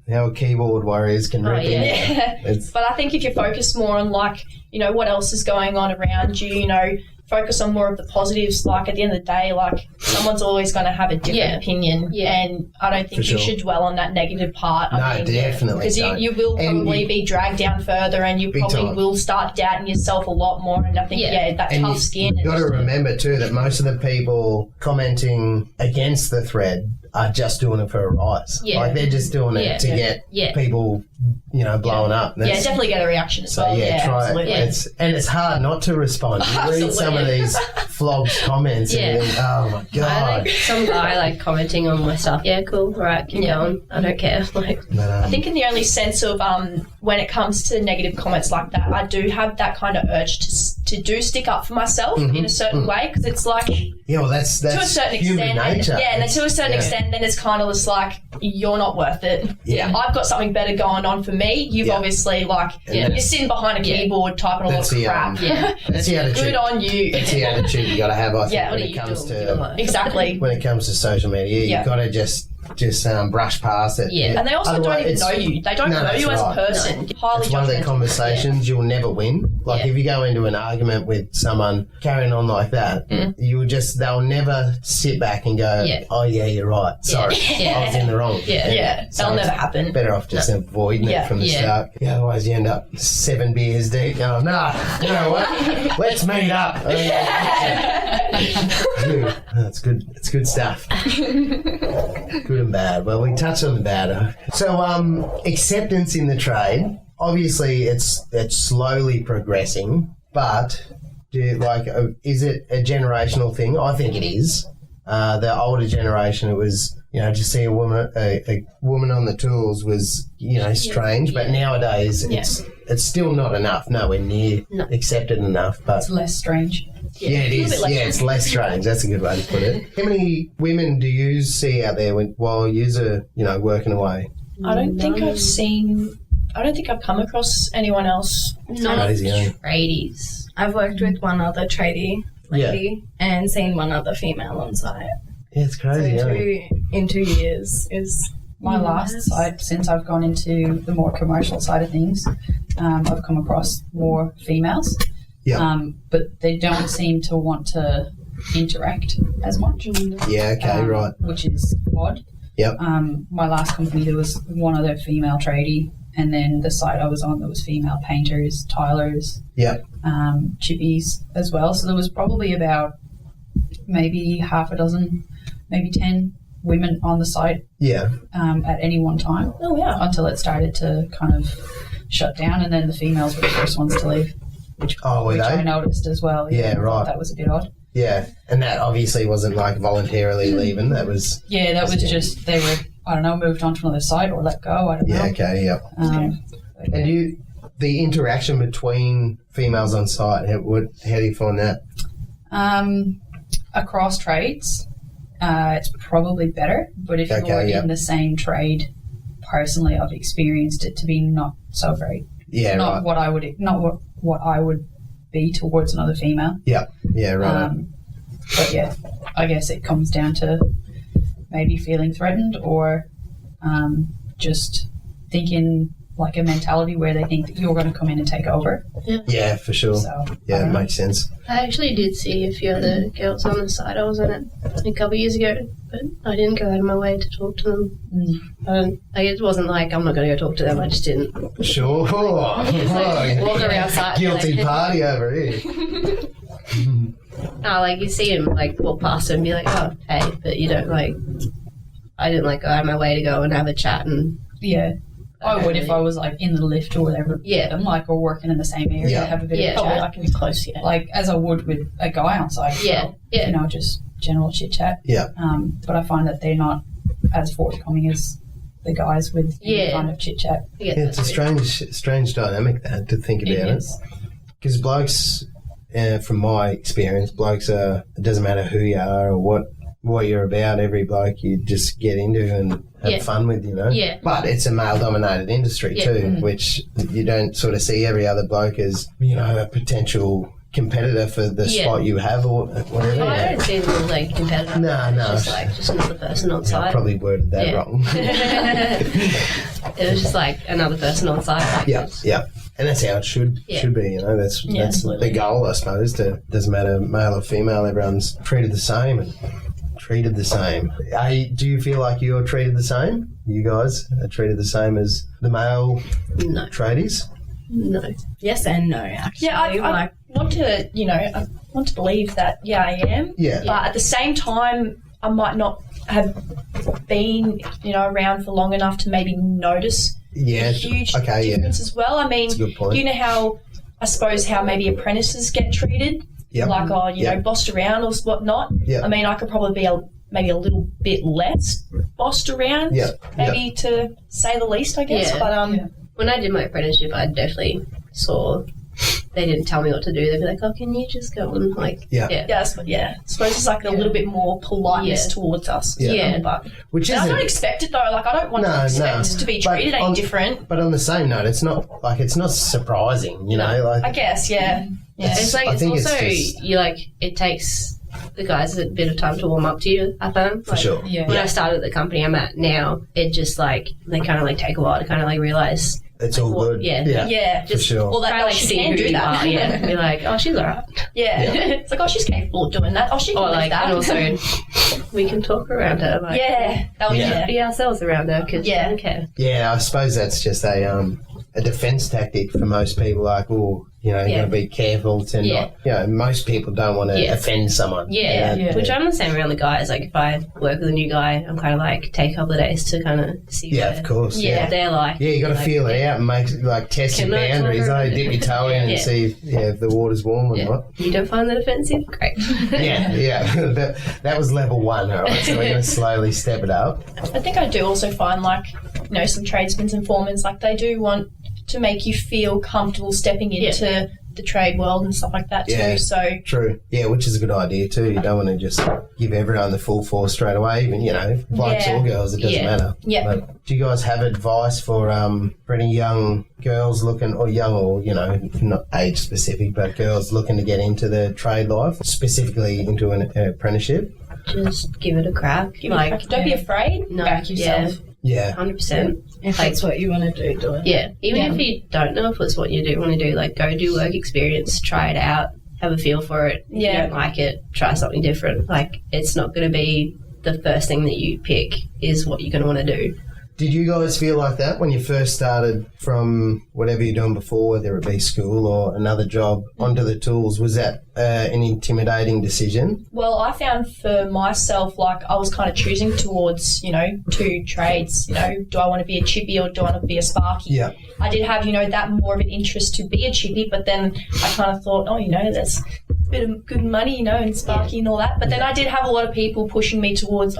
how keyboard warriors can rip in. Yeah. But I think if you focus more on, like, you know, what else is going on around you, you know, focus on more of the positives. Like, at the end of the day, like, someone's always going to have a different opinion, and I don't think you should dwell on that negative part. Definitely, because you will probably be dragged down further, and you probably will start doubting yourself a lot more. And I think that and tough skin. You've got to remember too that most of the people commenting against the thread are just doing it for a rise. Yeah. Like, they're just doing it to get people, you know, blowing up. Definitely get a reaction as well. Try absolutely. it. It's hard not to respond. You read some of these flogged comments and you think, oh my God. I like some guy like commenting on my stuff. Yeah, cool. All right, keep going. I don't care. Like, I think in the only sense of when it comes to negative comments like that, I do have that kind of urge to do stick up for myself in a certain way, because it's like, that's to a certain human extent, nature. And then to a certain extent, then it's kind of just like, you're not worth it. Yeah. I've got something better going on for me. You've obviously, like, you're sitting behind a keyboard typing a lot of crap. That's the attitude. Good on you. That's the attitude you got to have, I think, when it comes to exactly. When it comes to social media, you've got to just brush past it. Yeah, and they also don't even know you. They don't know you as a person. It's one of the conversations you'll never win. Like, if you go into an argument with someone carrying on like that, they'll never sit back and go, oh yeah, you're right. Sorry, I was in the wrong. So that'll never happen. Better off just avoiding it from the start. Otherwise you end up 7 beers deep going, nah, you know what? Let's meet up. That's good. It's good stuff. Good and bad. Well, we touched on the bad. So, acceptance in the trade. Obviously, it's slowly progressing, but is it a generational thing? I think it is. The older generation, it was, you know, to see a woman on the tools was, you know, strange. But nowadays, it's still not enough. Nowhere near accepted enough. But it's less strange. Yeah, it is. It's less strange. That's a good way to put it. How many women do you see out there while you're, you know, working away? I don't think I've come across anyone else. Not tradies. I've worked with one other tradie lady and seen one other female on site. Yeah, it's crazy. So in 2 years is my last site. Since I've gone into the more commercial side of things, I've come across more females. Yeah. But they don't seem to want to interact as much. Yeah, okay, right. Which is odd. Yep. My last company, there was one other female tradie, and then the site I was on, there was female painters, tilers, chippies as well. So there was probably about maybe half a dozen, maybe 10 women on the site at any one time. Oh, yeah. Until it started to kind of shut down, and then the females were the first ones to leave. Which I noticed as well. Yeah, right. That was a bit odd. Yeah, and that obviously wasn't like voluntarily leaving. That was... Yeah, that was just, they were, I don't know, moved on to another site or let go, I don't know. Yeah, okay, yep. And the interaction between females on site, how do you find that? Across trades, it's probably better, but if you're in the same trade, personally, I've experienced it to be not so great. Yeah, not right. What I would be towards another female. Yeah, yeah, right. But yeah, I guess it comes down to maybe feeling threatened or just thinking like a mentality where they think that you're going to come in and take over. Yeah, for sure. So, yeah, it makes sense. I actually did see a few other girls on the site. I was on it a couple of years ago, but I didn't go out of my way to talk to them. It wasn't like I'm not going to go talk to them. I just didn't. Sure. Walk around site. Guilty party over here. No, like you see them like walk past and be like, oh, hey, but you don't like. I didn't like go out of my way to go and have a chat and. Yeah. I would if I was like in the lift or whatever. Yeah. I'm like, or working in the same area, have a bit of a chat. I can be close, like as I would with a guy on site. Yeah. You know, just general chit chat. Yeah. But I find that they're not as forthcoming as the guys with any kind of chit chat. Yeah, it's a strange dynamic that to think about it. Because blokes, from my experience, blokes are. It doesn't matter who you are or what you're about. Every bloke you just get into and have fun with, you know. Yeah. But it's a male-dominated industry too, which you don't sort of see every other bloke as, you know, a potential, competitor for the spot you have or whatever? I don't see them as like competitor. No. It's just like just another person on site. I probably worded that wrong. It was just like another person on site. Like yeah. And that's how it should be, you know. That's the goal, I suppose. Doesn't matter male or female, everyone's treated the same and treated the same. Do you feel like you're treated the same? You guys are treated the same as the male tradies? No. Yes and no, actually. Yeah, I want to, I want to believe that, I am. Yeah. But at the same time, I might not have been, around for long enough to maybe notice a huge difference as well. I mean, that's a good point. you know how maybe apprentices get treated? Yep. Like, bossed around or whatnot. Yep. I mean, I could probably be maybe a little bit less bossed around, maybe to say the least, I guess. Yeah. But when I did my apprenticeship, I definitely saw they didn't tell me what to do. They'd be like, "Oh, can you just go on?" Like, I suppose it's like a little bit more politeness towards us. But which is I don't expect it though. Like, I don't want to expect to be treated any different. But on the same note, it's not surprising, you know. Like, I guess, yeah. It's like it takes the guys a bit of time to warm up to you. I found for sure. When I started at the company I'm at now, it just like they kind of like take a while to kind of like realize. It's all good. Yeah. For sure. Or that she can do that. Be like, oh, she's alright. Yeah. It's like, oh, she's capable of doing that. Oh, she can do that. And also, we can talk around her. Like, be ourselves around her because she doesn't care. Yeah, I suppose that's just a defense tactic for most people. Like, you got to be careful to not. Most people don't want to offend someone. Which I'm the same around the guys. Like, if I work with a new guy, I'm kind of like take a couple of days to kind of see. Yeah, of course. What they're like. Yeah, you got to feel it out and make test your boundaries. Dip your toe in and see if the water's warm or not. You don't find that offensive? Great. That was level 1. All right, so we're going to slowly step it up. I think I do also find some tradesmen and foremen, like they do want to make you feel comfortable stepping into the trade world and stuff like that too. So true. Yeah, which is a good idea too. You don't want to just give everyone the full force straight away. Even blokes or girls, it doesn't matter. Yeah. But do you guys have advice for any young girls looking, or young, or not age specific, but girls looking to get into the trade life, specifically into an apprenticeship? Just give it a crack. Don't be afraid. No, back yourself. Yeah. 100%. If that's what you want to do it. Yeah. Even if you don't know if it's what you do want to do, like go do work experience, try it out, have a feel for it. If you don't like it, try something different. Like, it's not going to be the first thing that you pick is what you're going to want to do. Did you guys feel like that when you first started from whatever you're doing before, whether it be school or another job, onto the tools? Was that an intimidating decision? Well, I found for myself, like, I was kind of choosing towards, two trades. Do I want to be a chippy or do I want to be a sparky? Yeah. I did have, that more of an interest to be a chippy, but then I kind of thought, that's a bit of good money, and sparky and all that. But then I did have a lot of people pushing me towards,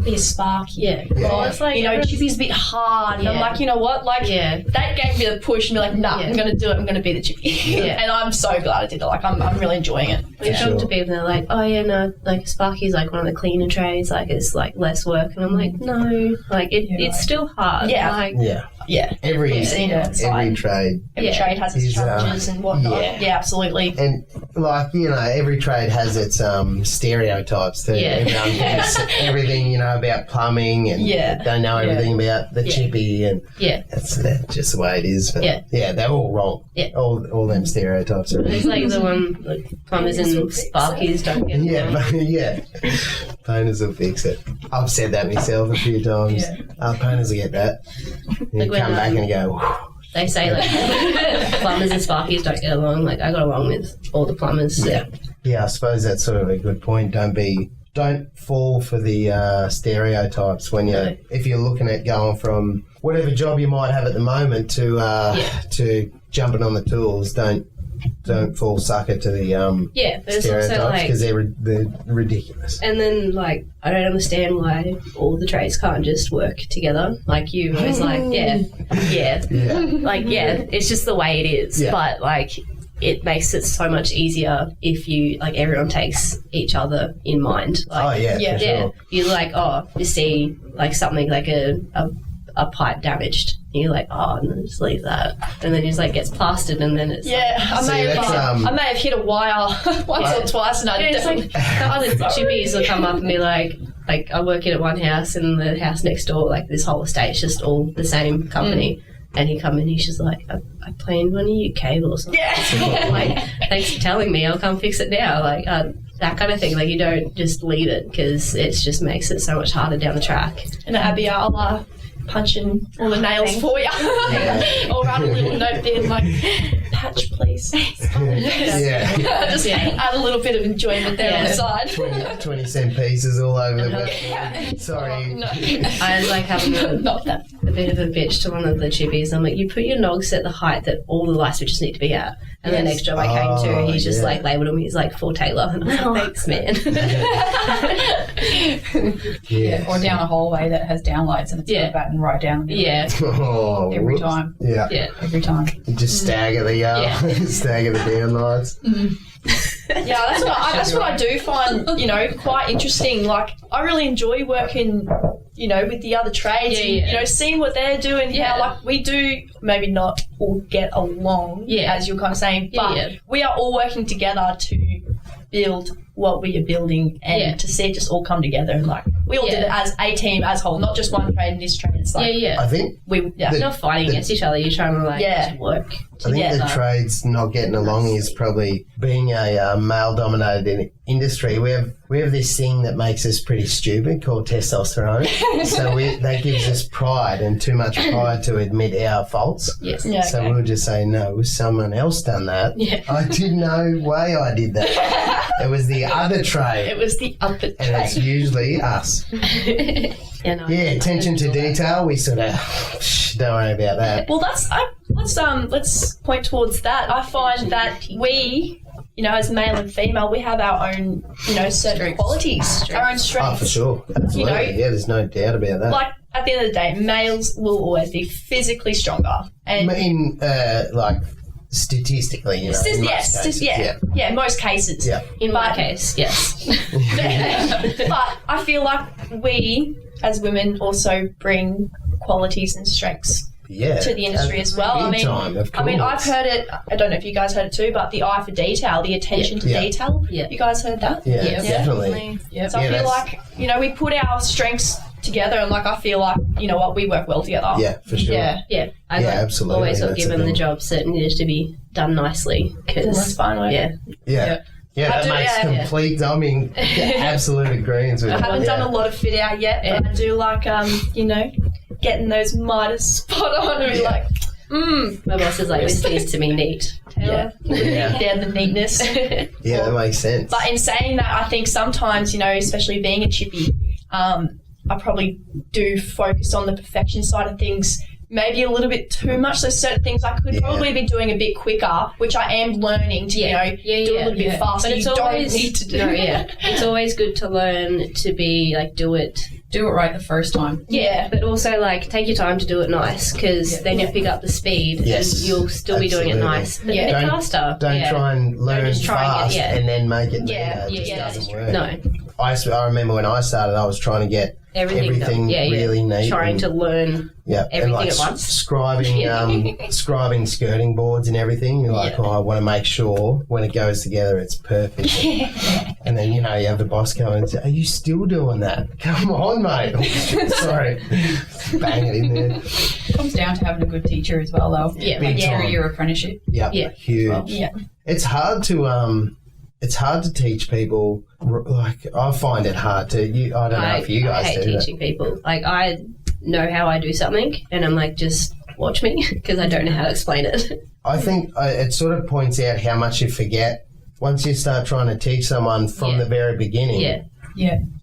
be a sparky. Yeah. Well, it's like, chippy's a bit hard. And I'm like, you know what? Like, that gave me the push and be like, I'm going to do it. I'm going to be the chippy. And I'm so glad I did it. Like, I'm really enjoying it. We talk to people and they're like, like sparky's like one of the cleaner trades, like it's like less work, and I'm like, no, like it's still hard. Every trade trade has its challenges and whatnot. Absolutely. And every trade has its stereotypes too. Everyone thinks everything about plumbing, and they know everything about the chippy, and that's just the way it is. But they're all wrong. All them stereotypes are wrong. It's like the one like plumbers and sparkies don't get along. Painters will fix it. I've said that myself a few times. Painters will get that. You come back and you go, they say like plumbers and sparkies don't get along. Like, I got along with all the plumbers. Yeah, I suppose that's sort of a good point. Don't fall for the stereotypes when if you're looking at going from whatever job you might have at the moment to jumping on the tools. Don't fall sucker to the stereotypes, because they're ridiculous. And then, like, I don't understand why all the trades can't just work together. Like, you always like, it's just the way it is. Yeah. But, like, it makes it so much easier if you, like, everyone takes each other in mind. Like, for sure. You're like, you see, like, something like a a pipe damaged. And you're like, oh, and then just leave that. And then he's like, gets plastered, and then it's I may have hit a wire once or twice, and I definitely... The other chippies will come up and be like, I work in at one house, and the house next door, like this whole estate's just all the same company. And he come in, he's just like, I planed one of your cables. Yeah. I'm like, thanks for telling me, I'll come fix it now. Like, that kind of thing. Like, you don't just leave it because it just makes it so much harder down the track. And Abbey, I'll punch in all the nails for you. Or write a little note there like, patch please. Just add a little bit of enjoyment there on the side. 20 cent pieces all over the web. Sorry. No. I was like having a bit of a bitch to one of the chippies. I'm like, you put your nogs at the height that all the light switches need to be at. And the next job I came to, he just like labelled him, he's like, for Taylor. And I was like, thanks, man. Or down a hallway that has downlights and it's got a button right down the middle. Every time. Every time. You just stagger the downlights. That's what I do find, quite interesting. Like, I really enjoy working, with the other trades and, seeing what they're doing. How, like, we do maybe not all get along, as you're kind of saying, but we are all working together to build what we are building and to see it just all come together, and like we all did it as a team, as a whole, not just one trade in this trade. It's like I think we're not fighting against each other. You're trying to just work together. I think the trades not getting along is probably being a male-dominated industry. We have this thing that makes us pretty stupid called testosterone. So that gives us pride, and too much pride to admit our faults. So we'll just say, no, someone else done that. I did no way I did that. It was the other trade. It was the other trade. And it's usually us. Attention to detail. We sort of don't worry about that. Well, let's point towards that. I find that we, as male and female, we have our own, certain qualities, our own strengths. Oh, for sure. Absolutely. There's no doubt about that. Like, at the end of the day, males will always be physically stronger. And statistically, in most cases. In most cases. In my case, yes. But I feel like we, as women, also bring qualities and strengths to the industry as well. I mean, I've heard it. I don't know if you guys heard it too, but the eye for detail, the attention to detail. You guys heard that? Yeah, definitely. So I feel like we put our strengths together, and like I feel like we work well together. Yeah, for sure. I absolutely. Always give them the jobs that needed to be done nicely, because that's fine. That makes complete. I mean, absolute agreement with. I haven't done a lot of fit out yet, but I do like getting those miters spot on and be like. My boss is like, this needs to be neat. Taylor. The neatness. That makes sense. But in saying that, I think sometimes, especially being a chippy, I probably do focus on the perfection side of things maybe a little bit too much. So certain things I could probably be doing a bit quicker, which I am learning to, do a little bit faster. But it's always, don't need to do. It's always good to learn to be like, do it right the first time. But also like take your time to do it nice, because then you pick up the speed and you'll still be doing it nice, but a bit faster. Don't try and learn fast and then make it neater. It just doesn't work. No. I remember when I started, I was trying to get everything really neat. Trying to learn everything at once. Scribing skirting boards and everything. You're like, I want to make sure when it goes together it's perfect. And then, you have the boss come and say, are you still doing that? Come on, mate. Sorry. Bang it in there. It comes down to having a good teacher as well, though. Big time. Your apprenticeship. Huge. Well. It's hard to teach people. Like, I find it hard to. I don't know if you guys do. I hate teaching people. Like, I know how I do something, and I'm like, just watch me, because I don't know how to explain it. I think it sort of points out how much you forget once you start trying to teach someone from the very beginning.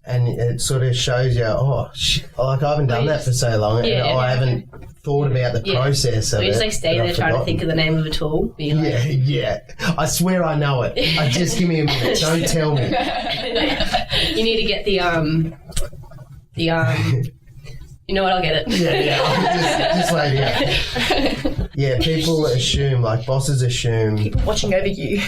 And it sort of shows you, I haven't done that for so long, and I haven't thought about the process of it. We just stay there trying to think of the name of a tool. I swear I know it. Just give me a minute. Don't tell me. You need to get the you know what? I'll get it. Just wait. People assume, like bosses assume, people watching over you.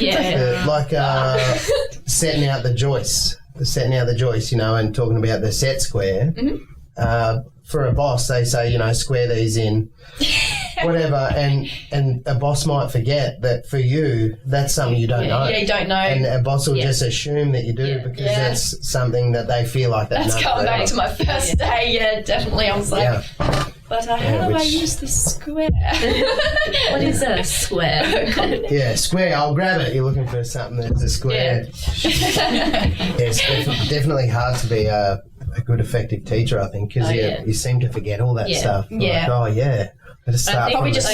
setting out the joists, and talking about the set square. for a boss, they say, square these in, whatever, and a boss might forget that for you, that's something you don't know. Yeah, you don't know. And a boss will just assume that you do because that's something that they feel like they know. That's coming back to my first day. Yeah, definitely. I was like, but how do I use this square? What is a square? Square. I'll grab it. You're looking for something that's a square. It's definitely hard to be a good, effective teacher, I think, because you seem to forget all that stuff. Yeah. Like, probably just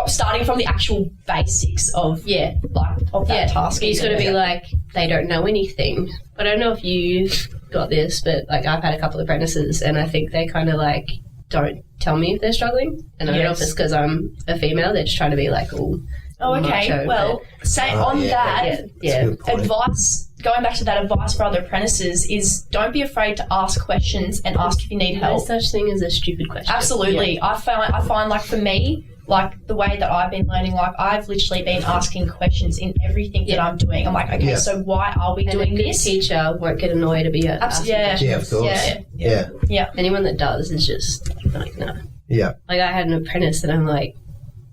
starting from the actual basics of that task. It's got to be like they don't know anything. But I don't know if you've got this, but like I've had a couple of apprentices, and I think they kind of like don't tell me if they're struggling, and I don't know if it's because I'm a female. They're just trying to be like all. Oh, okay. Macho, well, that advice. Going back to that advice for other apprentices is don't be afraid to ask questions and ask if you need help. There's such thing as a stupid question. Absolutely. Yeah. I find like for me, like the way that I've been learning, like I've literally been asking questions in everything that I'm doing. I'm like, okay, so why are we doing this? A teacher won't get annoyed about asking questions. Yeah, of course. Yeah. Anyone that does is just like, no. Yeah. Like I had an apprentice and I'm like,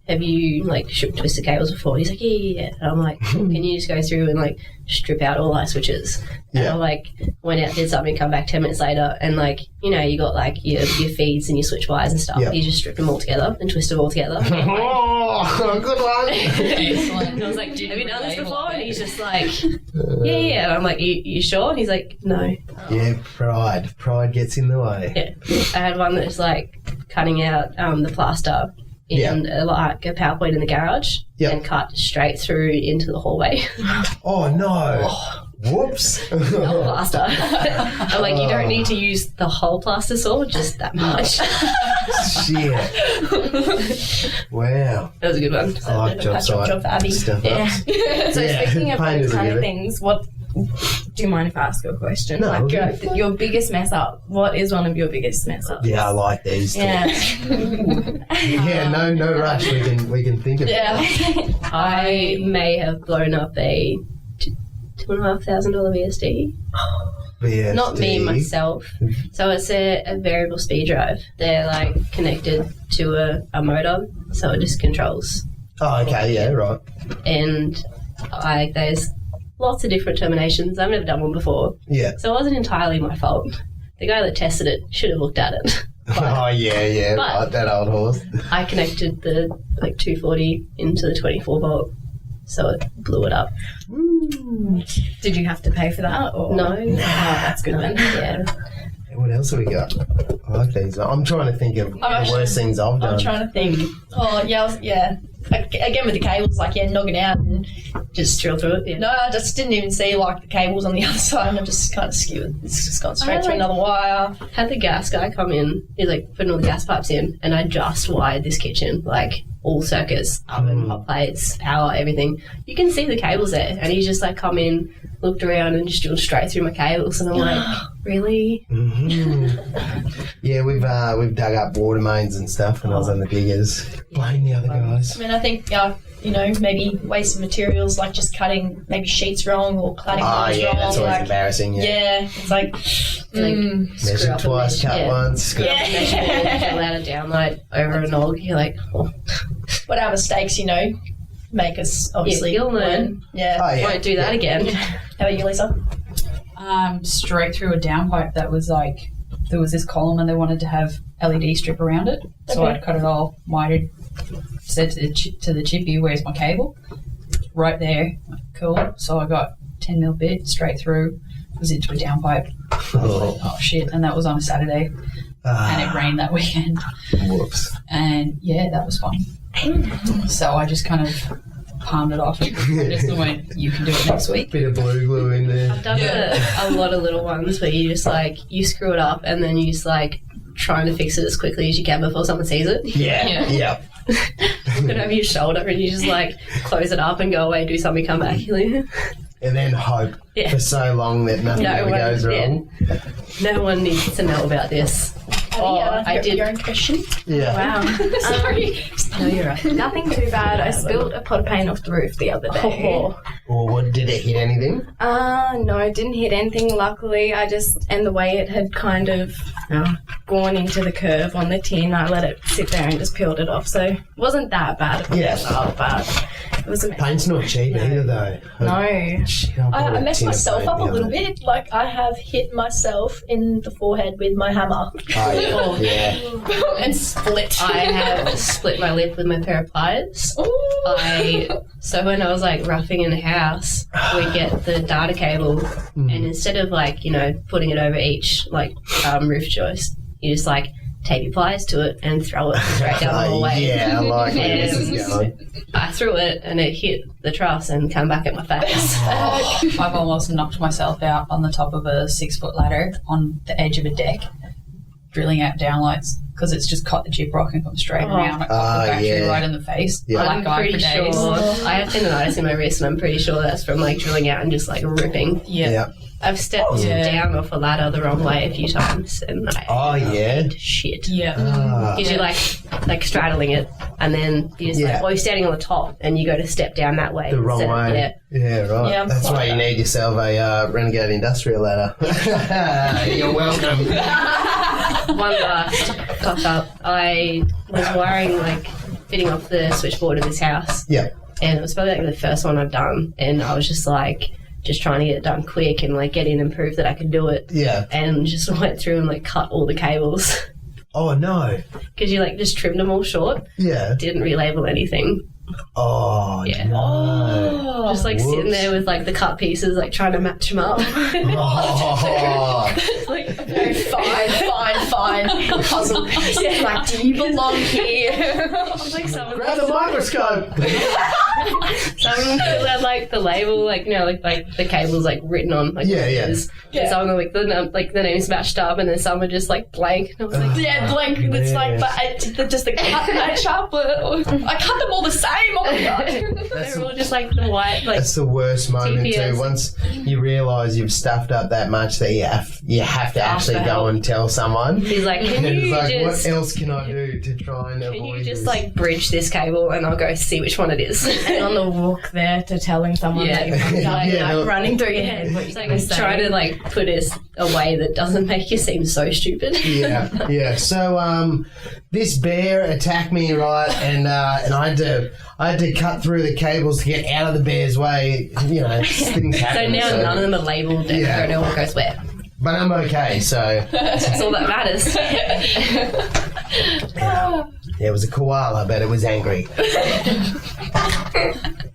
have you like stripped twisted cables before? And he's like, yeah. And I'm like, can you just go through and like strip out all light switches? And I like went out, did something, come back 10 minutes later, and like, you got like your feeds and your switch wires and stuff. You just stripped them all together and twisted them all together. Oh, good one. Excellent. And I was like, have you done this before? And he's just like, yeah. And I'm like, you sure? And he's like, no. Yeah, pride. Pride gets in the way. Yeah. I had one that was like cutting out the plaster in like a PowerPoint in the garage and cut straight through into the hallway. Oh, no. Whoops. Not the plaster. I'm like, you don't need to use the whole plaster saw, just that much. Shit. Wow. That was a good one. I like job for Abbey. Stuff So speaking of those kind of good. things, do you mind if I ask you a question? No. Like your biggest mess up. What is one of your biggest mess ups? Yeah, I like these. Yeah. No rush. We can think of it. I may have blown up a $2,500 VSD. VSD. Not me, myself. So it's a variable speed drive. They're like connected to a motor, so it just controls. Oh, okay, yeah, right. And there's lots of different terminations. I've never done one before. Yeah. So it wasn't entirely my fault. The guy that tested it should have looked at it. Yeah, but right, that old horse. I connected the 240 into the 24 volt, so it blew it up. Did you have to pay for that? Or? No. Oh, that's good then. Yeah. What else have we got? I like these. I'm trying to think of the worst things I've done. I'm trying to think. Oh, yeah. Again with the cables, knock it out and just drill through it. Yeah. No, I just didn't even see the cables on the other side, and I just kind of skewered. It's just gone straight through another wire. Had the gas guy come in. He's putting all the gas pipes in, and I just wired this kitchen, all circuits, oven, hot plates, power, everything. You can see the cables there, and he just come in, looked around, and just drilled straight through my cables, and I'm like, really? Mm-hmm. Yeah, we've dug up water mains and stuff when I was on the diggers. Blame the other guys. I mean, I think maybe waste of materials, just cutting maybe sheets wrong or cladding wrong. That's always embarrassing. Yeah, it's measure twice, cut once. Fill out a downlight over an og. You're like, oh. But our mistakes, make us obviously you'll learn. Yeah. Won't do that again. How about you, Lisa? Straight through a downpipe that was there was this column and they wanted to have LED strip around it. So I'd cut it all, wired, said to the chippy, where's my cable? Right there. Cool. So I got 10 mil bit straight through, was into a downpipe. Oh shit. And that was on a Saturday. And it rained that weekend. Whoops. And yeah, that was fun. So I just kind of palmed it off and just went, you can do it next week. Bit of blue glue in there. I've done a lot of little ones where you just you screw it up and then you just trying to fix it as quickly as you can before someone sees it. Yeah. Look over your shoulder and you just close it up and go away, do something, come back. And then hope for so long that nothing ever goes wrong. No one needs to know about this. I did your own question. Yeah. Wow. Sorry. No, you're right. Nothing too bad. I spilled a pot of paint off the roof the other day. Or what, did it hit anything? No, it didn't hit anything, luckily. And the way it had kind of gone into the curve on the tin, I let it sit there and just peeled it off. So it wasn't that bad of a mess-up, but it was a mess. Paint's not cheap either, though. No. I messed myself up a little bit. Like, I have hit myself in the forehead with my hammer. Oh, yeah. And split. I have split my lip with my pair of pliers. So when I was like roughing in the house, we get the data cable, and instead of like, you know, putting it over each like roof joist, you just like tape your pliers to it and throw it straight down the hallway. Yeah, I like where this is going. I threw it and it hit the truss and come back at my face. I've almost knocked myself out on the top of a 6-foot ladder on the edge of a deck, drilling out downlights because it's just caught the jib rock and come straight around. I caught the battery right in the face. Yeah. I'm pretty sure. I have tendonitis in my wrist, and I'm pretty sure that's from like drilling out and just like ripping. Yeah. I've stepped down off a ladder the wrong way a few times, and I hate shit. Yeah. Because you're like straddling it, and then you just like, you're standing on the top, and you go to step down that way. The wrong way. Yeah, right. Yeah, that's why you need yourself a Renegade Industrial ladder. You're welcome. One last fuck up. I was wiring, like, fitting off the switchboard of this house. Yeah. And it was probably like the first one I've done, and I was just like, just trying to get it done quick and like get in and prove that I could do it. Yeah. And just went through and like cut all the cables. Oh no. Because you like just trimmed them all short. Yeah. Didn't relabel anything. Oh yeah. No. Just like sitting there with like the cut pieces, like trying to match them up. Like very fine puzzle piece. Yeah. Like, do you belong here? Like grab the microscope. Some of them still had like the label, like, you know, like the cables like written on, like yeah. And some of them like the names matched up, and then some were just like blank. And I was like, blank. It's like, but just the cut match up. I cut them all the same. Oh my god. They were all just like the white. Like, that's the worst moment TPS. too. Once you realise you've stuffed up that much that you have to actually go and tell someone. He's like, can you like, just, what else can I do to try and avoid can you just this? like bridge this cable and I'll go see which one it is. And on the walk there to telling someone that you've done, like running through your head. What it's like trying to like put this a way that doesn't make you seem so stupid. Yeah. So this bear attacked me, right, and I had to cut through the cables to get out of the bear's way. You know, things happen. So now none of them are labelled and I don't know what goes where. But I'm okay, so that's all that matters. Yeah, it was a koala, but it was angry.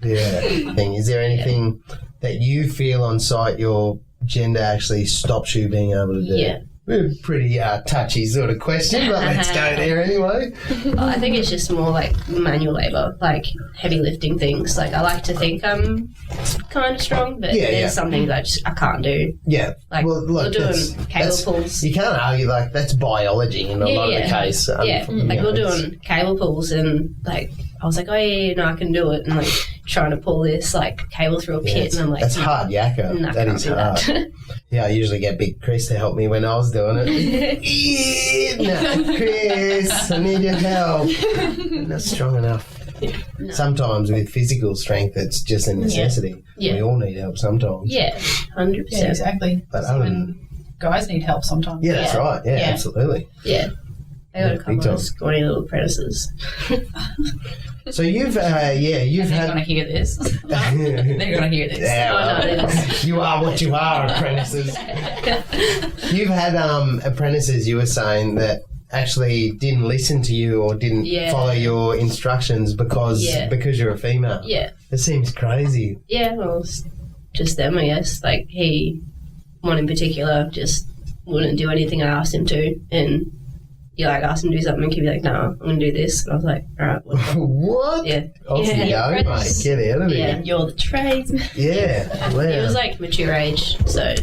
Is there anything that you feel on site your gender actually stops you being able to do? Yeah. Pretty touchy sort of question, but let's go there anyway. I think it's just more like manual labour, like heavy lifting things. Like I like to think I'm kind of strong, but there's some things I can't do. Yeah, like we're doing cable pulls. You can't argue, like that's biology in a lot of the case. Like we're doing cable pulls, and like I was like, oh yeah, I can do it, and like trying to pull this like cable through a pit, and I'm like, that's hard yakka. That is hard. Yeah, I usually get Big Chris to help me when I was doing it. No, Chris, I need your help. I'm not strong enough. No. Sometimes with physical strength, it's just a necessity. We all need help sometimes. 100%. Yeah, exactly. But guys need help sometimes. Yeah, that's right. Yeah, absolutely. Yeah. I got a couple of scrawny little apprentices. So you've had. They're going to hear this. They're going to hear this. Yeah, you are what you are, apprentices. You've had apprentices. You were saying that actually didn't listen to you or didn't follow your instructions because you're a female. Yeah, it seems crazy. Yeah, well, it's just them, I guess. Like one in particular, just wouldn't do anything I asked him to, and. You like ask him to do something, he'd be like, "No, I'm gonna do this." And I was like, "All right." What? Yeah. Off you go, mate. Get out of here. Yeah, you're the tradesman. Yeah. Wow. He was like mature age, so.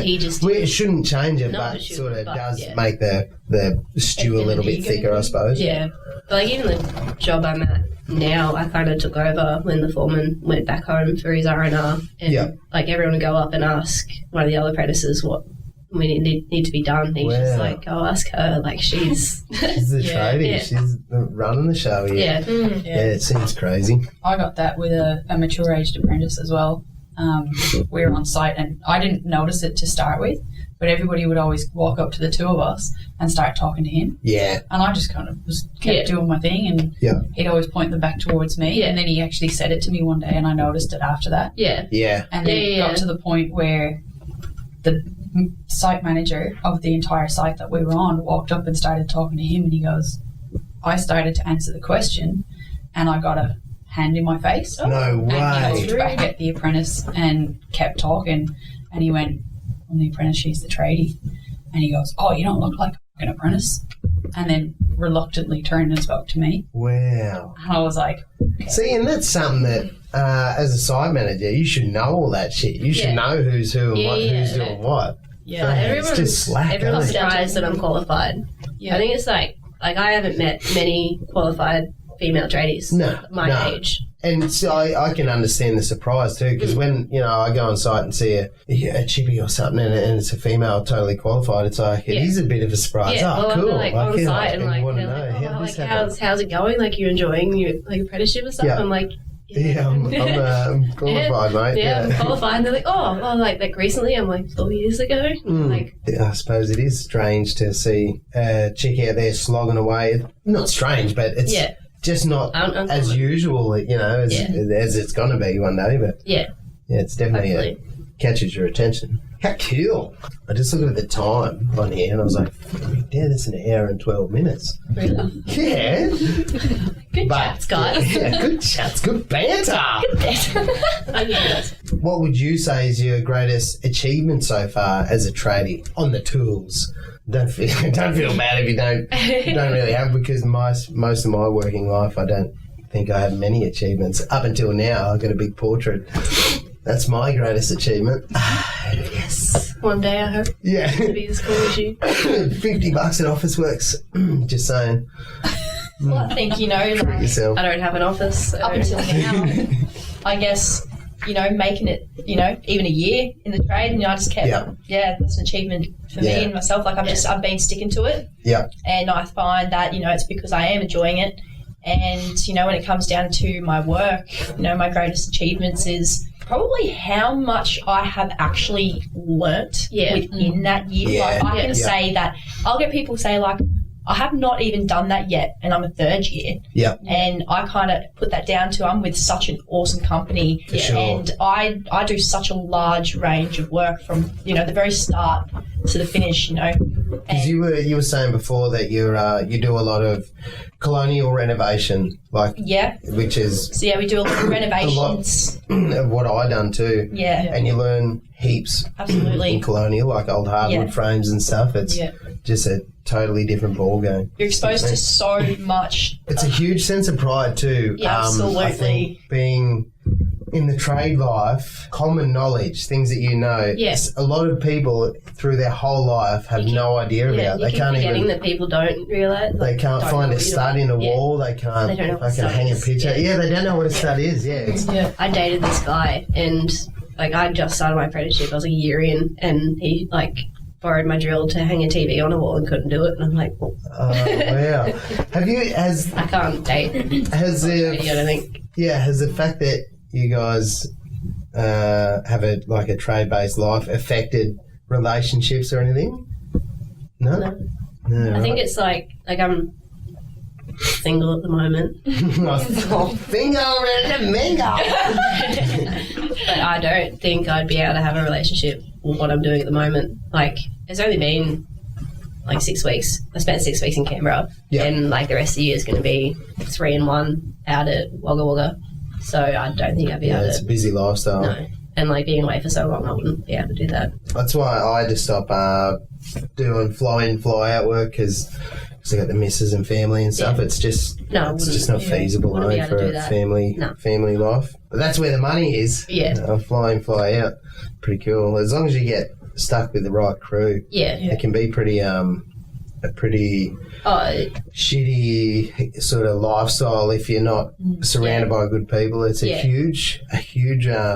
He just. It shouldn't change it, but sort of does make the stew a little bit thicker, I suppose. Yeah, but like even the job I'm at now, I kind of took over when the foreman went back home for his R&R, and like everyone would go up and ask one of the other apprentices what we need to be done. He's just like, go ask her. Like, she's the tradie. Yeah. She's running the show here. Yeah. Yeah, it seems crazy. I got that with a mature aged apprentice as well. We were on site and I didn't notice it to start with, but everybody would always walk up to the two of us and start talking to him. Yeah. And I just kind of kept doing my thing, and he'd always point them back towards me. Yeah. And then he actually said it to me one day, and I noticed it after that. Yeah. Yeah. And then it got to the point where the site manager of the entire site that we were on walked up and started talking to him, and he goes, I started to answer the question and I got a hand in my face. No way. And he looked back at the apprentice and kept talking, and he went, I'm the apprentice, she's the tradie. And he goes, oh, you don't look like an apprentice. And then reluctantly turned and spoke to me. Wow. And I was like, okay. See, and that's something that as a site manager, you should know all that shit. You should know who's who and who's doing what. Yeah, everyone's surprised that I'm qualified. Yeah. I think it's like I haven't met many qualified female tradies my age. And so I can understand the surprise too, because when, I go on site and see a chippy or something and it's a female totally qualified, it's like, it is a bit of a surprise. Yeah, oh, cool. Like on site and like, want to know, how's it going? Like, you enjoying your apprenticeship or something? I'm like, I'm qualified, mate. Yeah, I'm qualified. And they're like, like recently, I'm like 4 years ago. Like, I suppose it is strange to see a chick out there slogging away. Not strange, but it's just not as usual, as it's going to be one day. But it's definitely catches your attention. How cool. I just looked at the time on here and I was like, that's an hour and 12 minutes. Really? Yeah. Good chats, guys. Yeah, good chats, good banter. Good banter. What would you say is your greatest achievement so far as a tradie on the tools? Don't feel bad if you don't really have, because most of my working life I don't think I have many achievements. Up until now, I've got a big portrait. That's my greatest achievement. Yes. One day, I hope. Yeah. To be as cool as you. $50 at Officeworks. Just saying. Well, I think, treat yourself. I don't have an office. Up until now, I guess, making it, even a year in the trade, and I just kept, that's an achievement for me and myself. Like, I've been sticking to it. Yeah. And I find that, it's because I am enjoying it. And, when it comes down to my work, my greatest achievements is probably how much I have actually learnt within that year. Yeah. Like, I can say that, I'll get people say, like, I have not even done that yet, and I'm a third year. Yeah. And I kind of put that down to I'm with such an awesome company. For sure. And I do such a large range of work from, the very start to the finish, Because you were saying before that you do a lot of colonial renovation, which is... So, we do a lot of renovations. A lot of what I done too. Yeah. And you learn heaps. Absolutely. In colonial, like old hardwood frames and stuff. It's just a totally different ball game. You're exposed to so much. It's a huge sense of pride too. Yeah, absolutely. I think being in the trade life, common knowledge, things that you know. Yes. A lot of people through their whole life have no idea about. They can't even that people don't realise. They can't find a stud in a wall. They can't hang a picture. Yeah, they don't know what a stud is. Yeah. I dated this guy, and I just started my apprenticeship. I was a year in, and he borrowed my drill to hang a TV on a wall and couldn't do it, and I'm like, well. Oh, wow. I can't date. Has the... I don't think. Yeah, has the fact that you guys have a trade-based life affected relationships or anything? No. I think it's I'm single at the moment. Bingo and mingo. But I don't think I'd be able to have a relationship with what I'm doing at the moment. It's only been 6 weeks. I spent 6 weeks in Canberra, and the rest of the year is going to be 3 and 1 out at Wagga Wagga. So I don't think I'd be able to. It's a busy lifestyle. No. And being away for so long, I wouldn't be able to do that. That's why I had to stop doing fly-in, fly-out work, because I got the missus and family and stuff. It's just not feasible for a family life. But that's where the money is. Yeah. Fly in, fly out. Pretty cool. As long as you get stuck with the right crew. Yeah. It can be pretty a pretty shitty sort of lifestyle if you're not surrounded by good people. It's a huge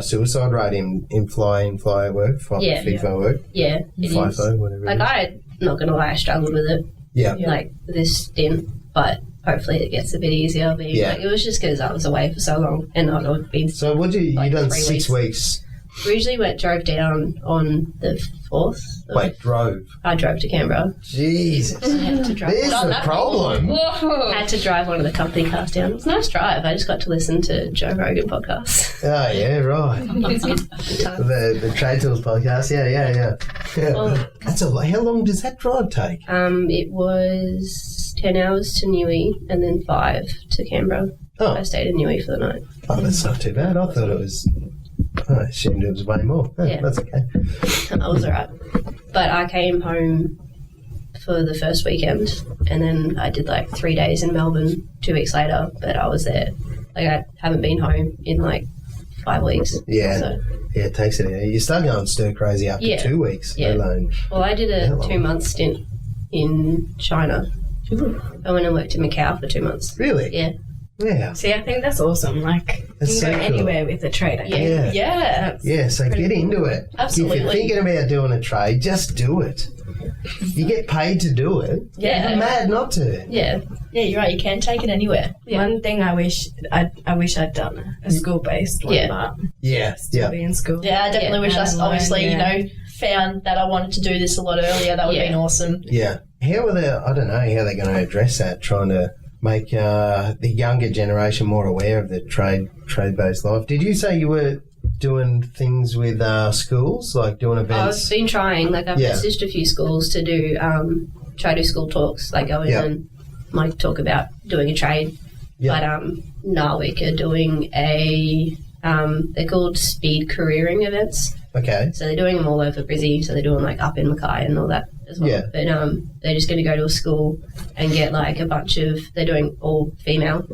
suicide rate in fly work, FIFO work. Yeah, FIFO, whatever. Like, I'm not going to lie, I struggled with it. Yeah. Like, this stint, but hopefully it gets a bit easier. Like, it was just because I was away for so long and I'd been. So what did you done 6 weeks? We usually drove down on the 4th. Wait, drove? I drove to Canberra. Jesus. I had to drive. There's the problem. Had to drive one of the company cars down. It was a nice drive. I just got to listen to Joe Rogan podcasts. Oh, yeah, right. the TradeTools podcast, yeah. Well, that's how long does that drive take? It was 10 hours to Newey and then 5 to Canberra. Oh. I stayed in Newey for the night. Oh, that's not too bad. I thought it was... I assumed it was way more. Yeah. That's okay. I was alright. But I came home for the first weekend and then I did like 3 days in Melbourne 2 weeks later, but I was there. Like, I haven't been home in like 5 weeks. Yeah. So. Yeah, it takes it. You start going stir crazy after 2 weeks. Yeah. Alone. Well, I did a 2-month stint in China. I went and worked in Macau for 2 months. Really? Yeah. Yeah. See, I think that's awesome. Like, you can go anywhere with a trade. Yeah, so get into it. Absolutely. If you're thinking about doing a trade, just do it. You get paid to do it. Yeah. You're mad not to. Yeah. Yeah, you're right. You can take it anywhere. Yeah. One thing I wish I'd done a school-based one. But Yeah. be in school. Yeah, I definitely wish I obviously, found that I wanted to do this a lot earlier. That would have been awesome. Yeah. How are they, I don't know how they're going to address that, trying to make the younger generation more aware of the trade-based life. Did you say you were doing things with schools, like doing events? I've been trying. Like, I've messaged a few schools to do try to do school talks, like go in and like talk about doing a trade. But Narwick are doing they're called speed careering events. Okay. So they're doing them all over Brizzy. So they're doing like up in Mackay and all that as well. Yeah. But they're just going to go to a school and get like a bunch of, they're doing all female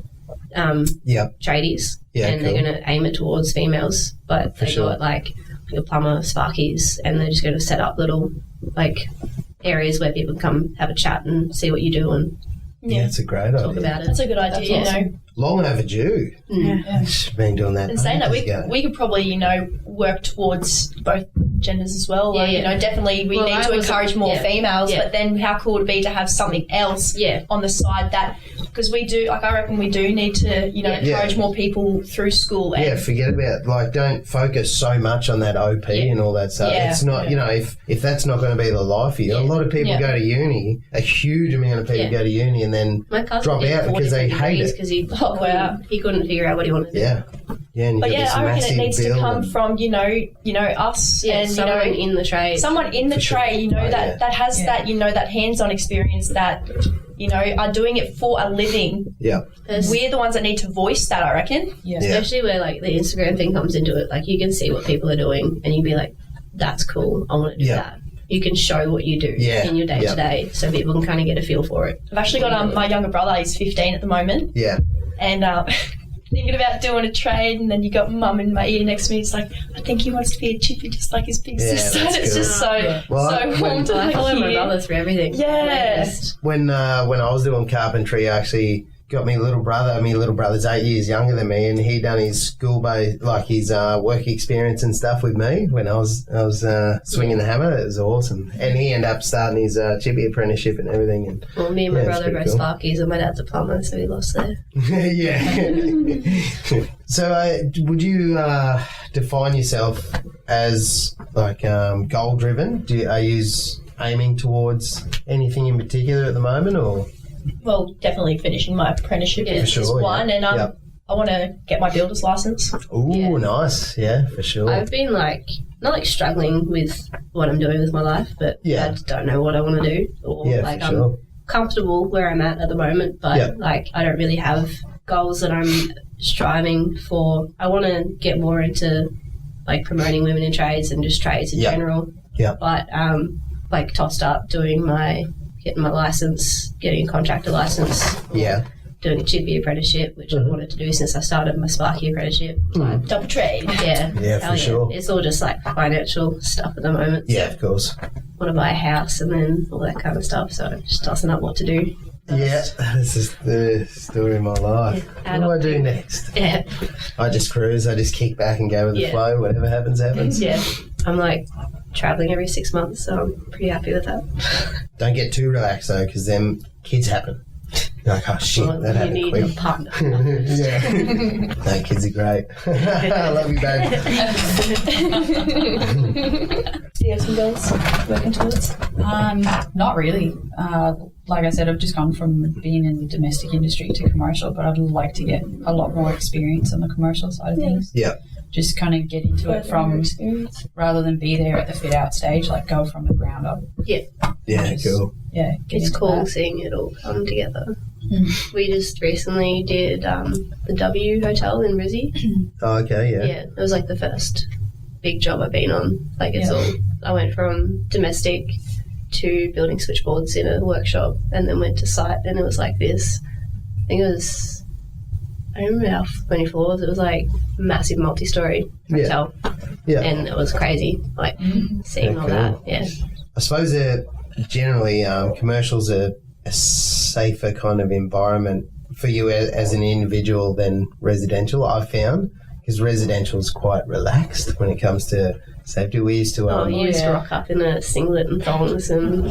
tradies. Yeah, and they're going to aim it towards females. But they got like your plumber, sparkies, and they're just going to set up little like areas where people can come have a chat and see what you do and it's a great idea. Talk about it. That's a good idea. Awesome. Long overdue. Yeah. Been doing that. And saying that, we could probably, work towards both genders as well. Definitely we need to encourage more females, but then how cool would it be to have something else on the side that, because we do, like I reckon we do need to, encourage more people through school. And forget about, don't focus so much on that OP and all that stuff. It's not, if that's not going to be the life for you, a lot of people go to uni, a huge amount of people go to uni and then drop out because they hate it. Because he couldn't figure out what he wanted to do. Yeah, and but I reckon it needs to come from us and someone in the trade. Someone in the trade, that has that that hands-on experience that are doing it for a living. Yeah, we're the ones that need to voice that. I reckon. Yeah, especially where like the Instagram thing comes into it. Like you can see what people are doing, and you'd be like, "That's cool. I want to do that." You can show what you do in your day to day, so people can kind of get a feel for it. I've actually got my younger brother. He's 15 at the moment. Yeah, and. Thinking about doing a trade, and then you got mum in my ear next to me. It's like, I think he wants to be a chippy just like his big sister. And it's just so warm to I follow my brother through everything. Yeah. When I was doing carpentry, I actually got me little brother. My little brother's 8 years younger than me, and he done his school-based, like his work experience and stuff with me when I was swinging the hammer. It was awesome, and he ended up starting his chippy apprenticeship and everything. And well, me and my brother are both sparkies, and my dad's a plumber, so he lost there. So, would you define yourself as like goal-driven? Are you aiming towards anything in particular at the moment, or? Well, definitely finishing my apprenticeship is one, and I want to get my builder's license. Ooh, nice. Yeah, for sure. I've been not struggling with what I'm doing with my life, but I just don't know what I want to do. Or I'm comfortable where I'm at the moment, but I don't really have goals that I'm striving for. I want to get more into promoting women in trades and just trades in general. Yeah. But tossed up getting my license, getting a contractor license. Yeah. Doing a chippy apprenticeship, which I wanted to do since I started my Sparky apprenticeship. Double trade. Yeah, for sure. It's all just financial stuff at the moment. Yeah, of course. want to buy a house and then all that kind of stuff. So just tossing up what to do. Yeah, this is the story of my life. Yeah, what do I do next? Yeah. I just cruise. I just kick back and go with the flow. Whatever happens, happens. Yeah. I'm like traveling every 6 months, so I'm pretty happy with that. Don't get too relaxed though, because then kids happen. You're like, oh shit, that happened quick. You need a partner. Yeah. No, kids are great. I love you, babe. Do you have some goals working towards? Not really. Like I said, I've just gone from being in the domestic industry to commercial, but I'd like to get a lot more experience on the commercial side of things. Yeah. Just kind of get into it from, rather than be there at the fit out stage, like go from the ground up. Yeah. Yeah, cool. Yeah. It's cool seeing it all come together. We just recently did the W Hotel in Brizzy. Oh, okay, yeah. Yeah, it was like the first big job I've been on. Like it's all, I went from domestic to building switchboards in a workshop and then went to site and it was like this. I think it was, I don't remember how many floors, it was like massive multi-story hotel. Yeah. And it was crazy, like seeing all that. Yeah. I suppose generally commercials are a safer kind of environment for you as an individual than residential, I've found, because residential is quite relaxed when it comes to safety. We used to you used to rock up in a singlet and thongs and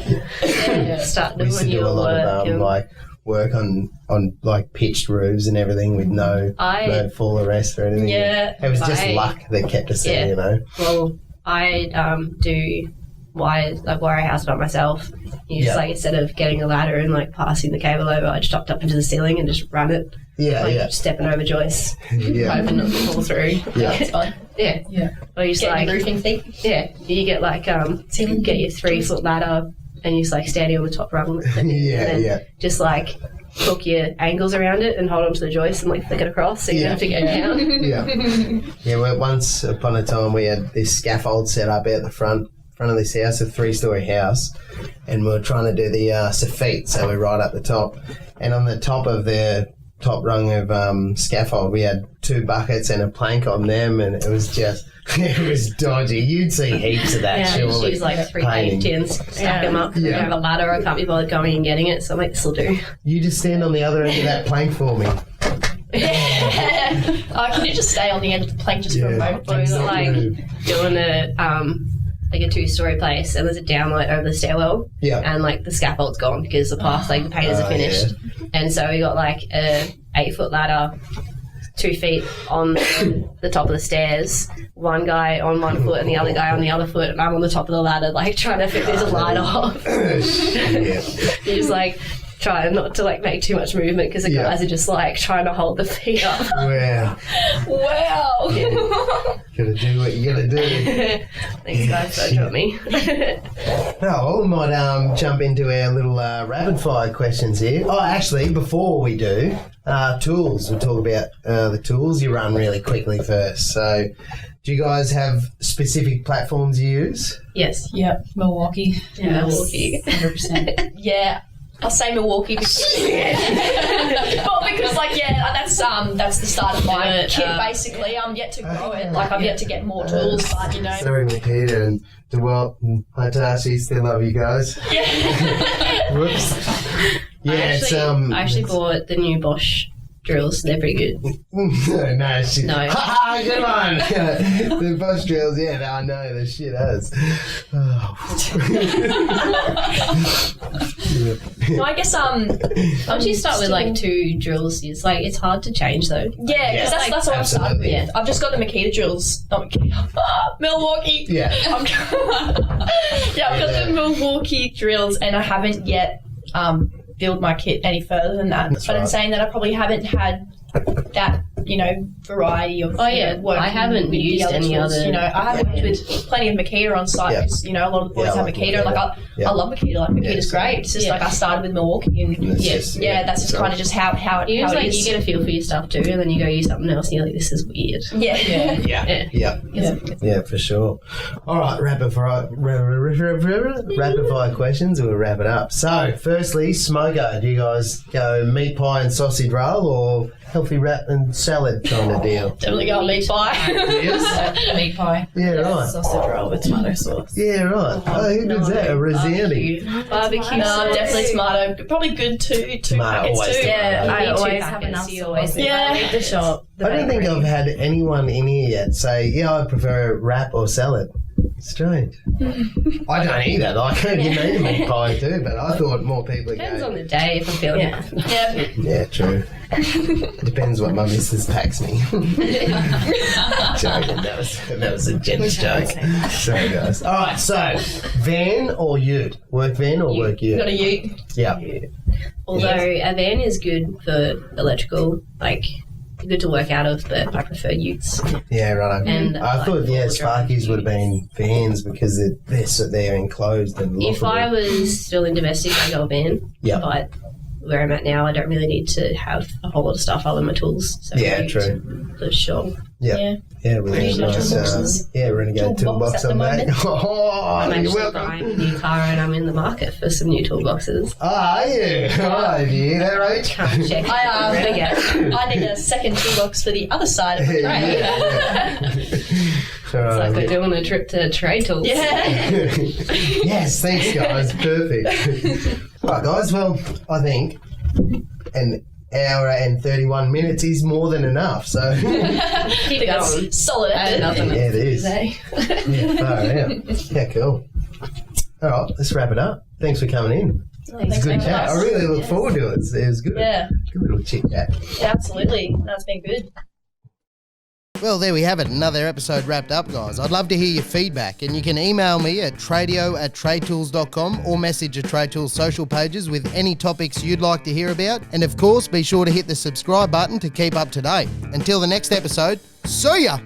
start doing your work. Like work on like pitched roofs and everything with no fall arrest or anything. Yeah. It was just luck that kept us there, you know. Well, I do wire a house by myself. You just like, instead of getting a ladder and like passing the cable over, I just chopped up into the ceiling and just run it. Stepping over joists, hoping not to fall through. Yeah, it's fun. Yeah. Or you just get like roofing feet. Yeah, you get like you get your 3-foot ladder and you just like standing on the top rung. Just like hook your angles around it and hold onto the joist and like flick it across so you don't have to go down. Well, once upon a time we had this scaffold set up out the front of this house, a 3-story house, and we were trying to do the soffit, so we're right up the top, and on the top of the top rung of scaffold we had 2 buckets and a plank on them, and it was just it was dodgy. You'd see heaps of that. Surely. Use like 3 paint tins, stack them up. I have a ladder, I can't be bothered going and getting it, so I'm like, this'll do. You just stand on the other end of that plank for me. Can you just stay on the end of the plank just for a moment? Or we were like doing a 2-story place and there's a downlight over the stairwell and like the scaffold's gone because the the painters are finished and so we got like a 8-foot ladder 2 feet on the top of the stairs, one guy on one foot and the other guy on the other foot, and I'm on the top of the ladder like trying to fit this light off. You just like try not to like make too much movement because the guys are just like trying to hold the feet up. Wow. Gotta do what you gotta do. Thanks guys, don't drop me. Well, we might jump into our little rapid fire questions here. Oh, actually, before we do, tools. We'll talk about the tools you run really quickly first. So, do you guys have specific platforms you use? Yes. Yep. Milwaukee. Milwaukee. 100%. Yeah. I'll say Milwaukee because that's the start of my kit basically. I'm yet to grow it. Like I'm yet to get more tools, but you know. Sorry, Nikita and DeWalt and Hitachi, still love you guys. Whoops. I actually bought the new Bosch drills. They're pretty good. No. Good one. The Bosch drills, I know the shit has. Well, I guess once you start with like 2 drills, it's hard to change though. Yeah, because that's what I'm starting with. Yeah. I've just got the Makita drills, not Makita. Milwaukee. Yeah. I've got the Milwaukee drills, and I haven't yet build my kit any further than that. In saying that, I probably haven't had that, variety of work. I haven't used any tools. other. I have worked with plenty of Makita on site because, a lot of the boys have Makita. Like, I love Makita. Like, Makita's great. It's just like I started with Milwaukee and that's just kind of just how it is. You get a feel for your stuff too, and then you go use something else and you're like, this is weird. Yeah, for sure. All right, rapid fire questions. We'll wrap it up. So, firstly, smoker. Do you guys go meat pie and sausage roll or healthy wrap and salad kind of deal? Definitely go on meat pie. Meat pie. Yeah, right. Sausage roll with tomato sauce. Yeah, right. Oh, who does that? A Rosani. Barbecue. No, definitely tomato. Probably good too. Two Tomato, packets always too. tomato. Yeah, I Me too, always have packets, enough you sauce. always Yeah. Leave the shop. I don't think I've had anyone in here yet say, yeah, I prefer wrap or salad. Strange. I don't either. Like, you made a meat pie too, but I thought more people Depends go. on the day if I'm feeling it. Yeah. Yeah, true. Depends what my missus packs me. Joking. That was a gent's joke. Sorry, guys. All right, so van or ute? Work van or work ute? Got a ute. Yeah. Although a van is good for electrical, like good to work out of, but I prefer utes. Yeah, right. And I thought, four-wheel Sparkies drive would have been vans because they're enclosed and If I lockable. was still in domestic, I'd go a van. Yeah. But where I'm at now, I don't really need to have a whole lot of stuff other than my tools. So Yeah, ute true. For sure. Yeah. Yeah, with Use a my nice, toolboxes. renegade Toolbox toolbox at the on that. moment. Oh, I'm you're actually welcome. buying a new car and I'm in the market for some new toolboxes. Oh, are you? Oh, have you hear that, right? Can't check. I need a second toolbox for the other side of the train. It's like we're doing a trip to TradeTools. Yeah. Yes, thanks, guys. Perfect. All right, guys. Well, I think an hour and 31 minutes is more than enough. So, Keep it going. Solid effort. Nothing yeah, it is. Say. Yeah, far out. Yeah, cool. All right, let's wrap it up. Thanks for coming in. It's a good chat. I really look forward to it. It was good. Yeah. Good little chit chat. Yeah, absolutely. That's been good. Well, there we have it. Another episode wrapped up, guys. I'd love to hear your feedback, and you can email me at tradio@tradetools.com or message the TradeTools social pages with any topics you'd like to hear about. And of course, be sure to hit the subscribe button to keep up to date. Until the next episode, see ya!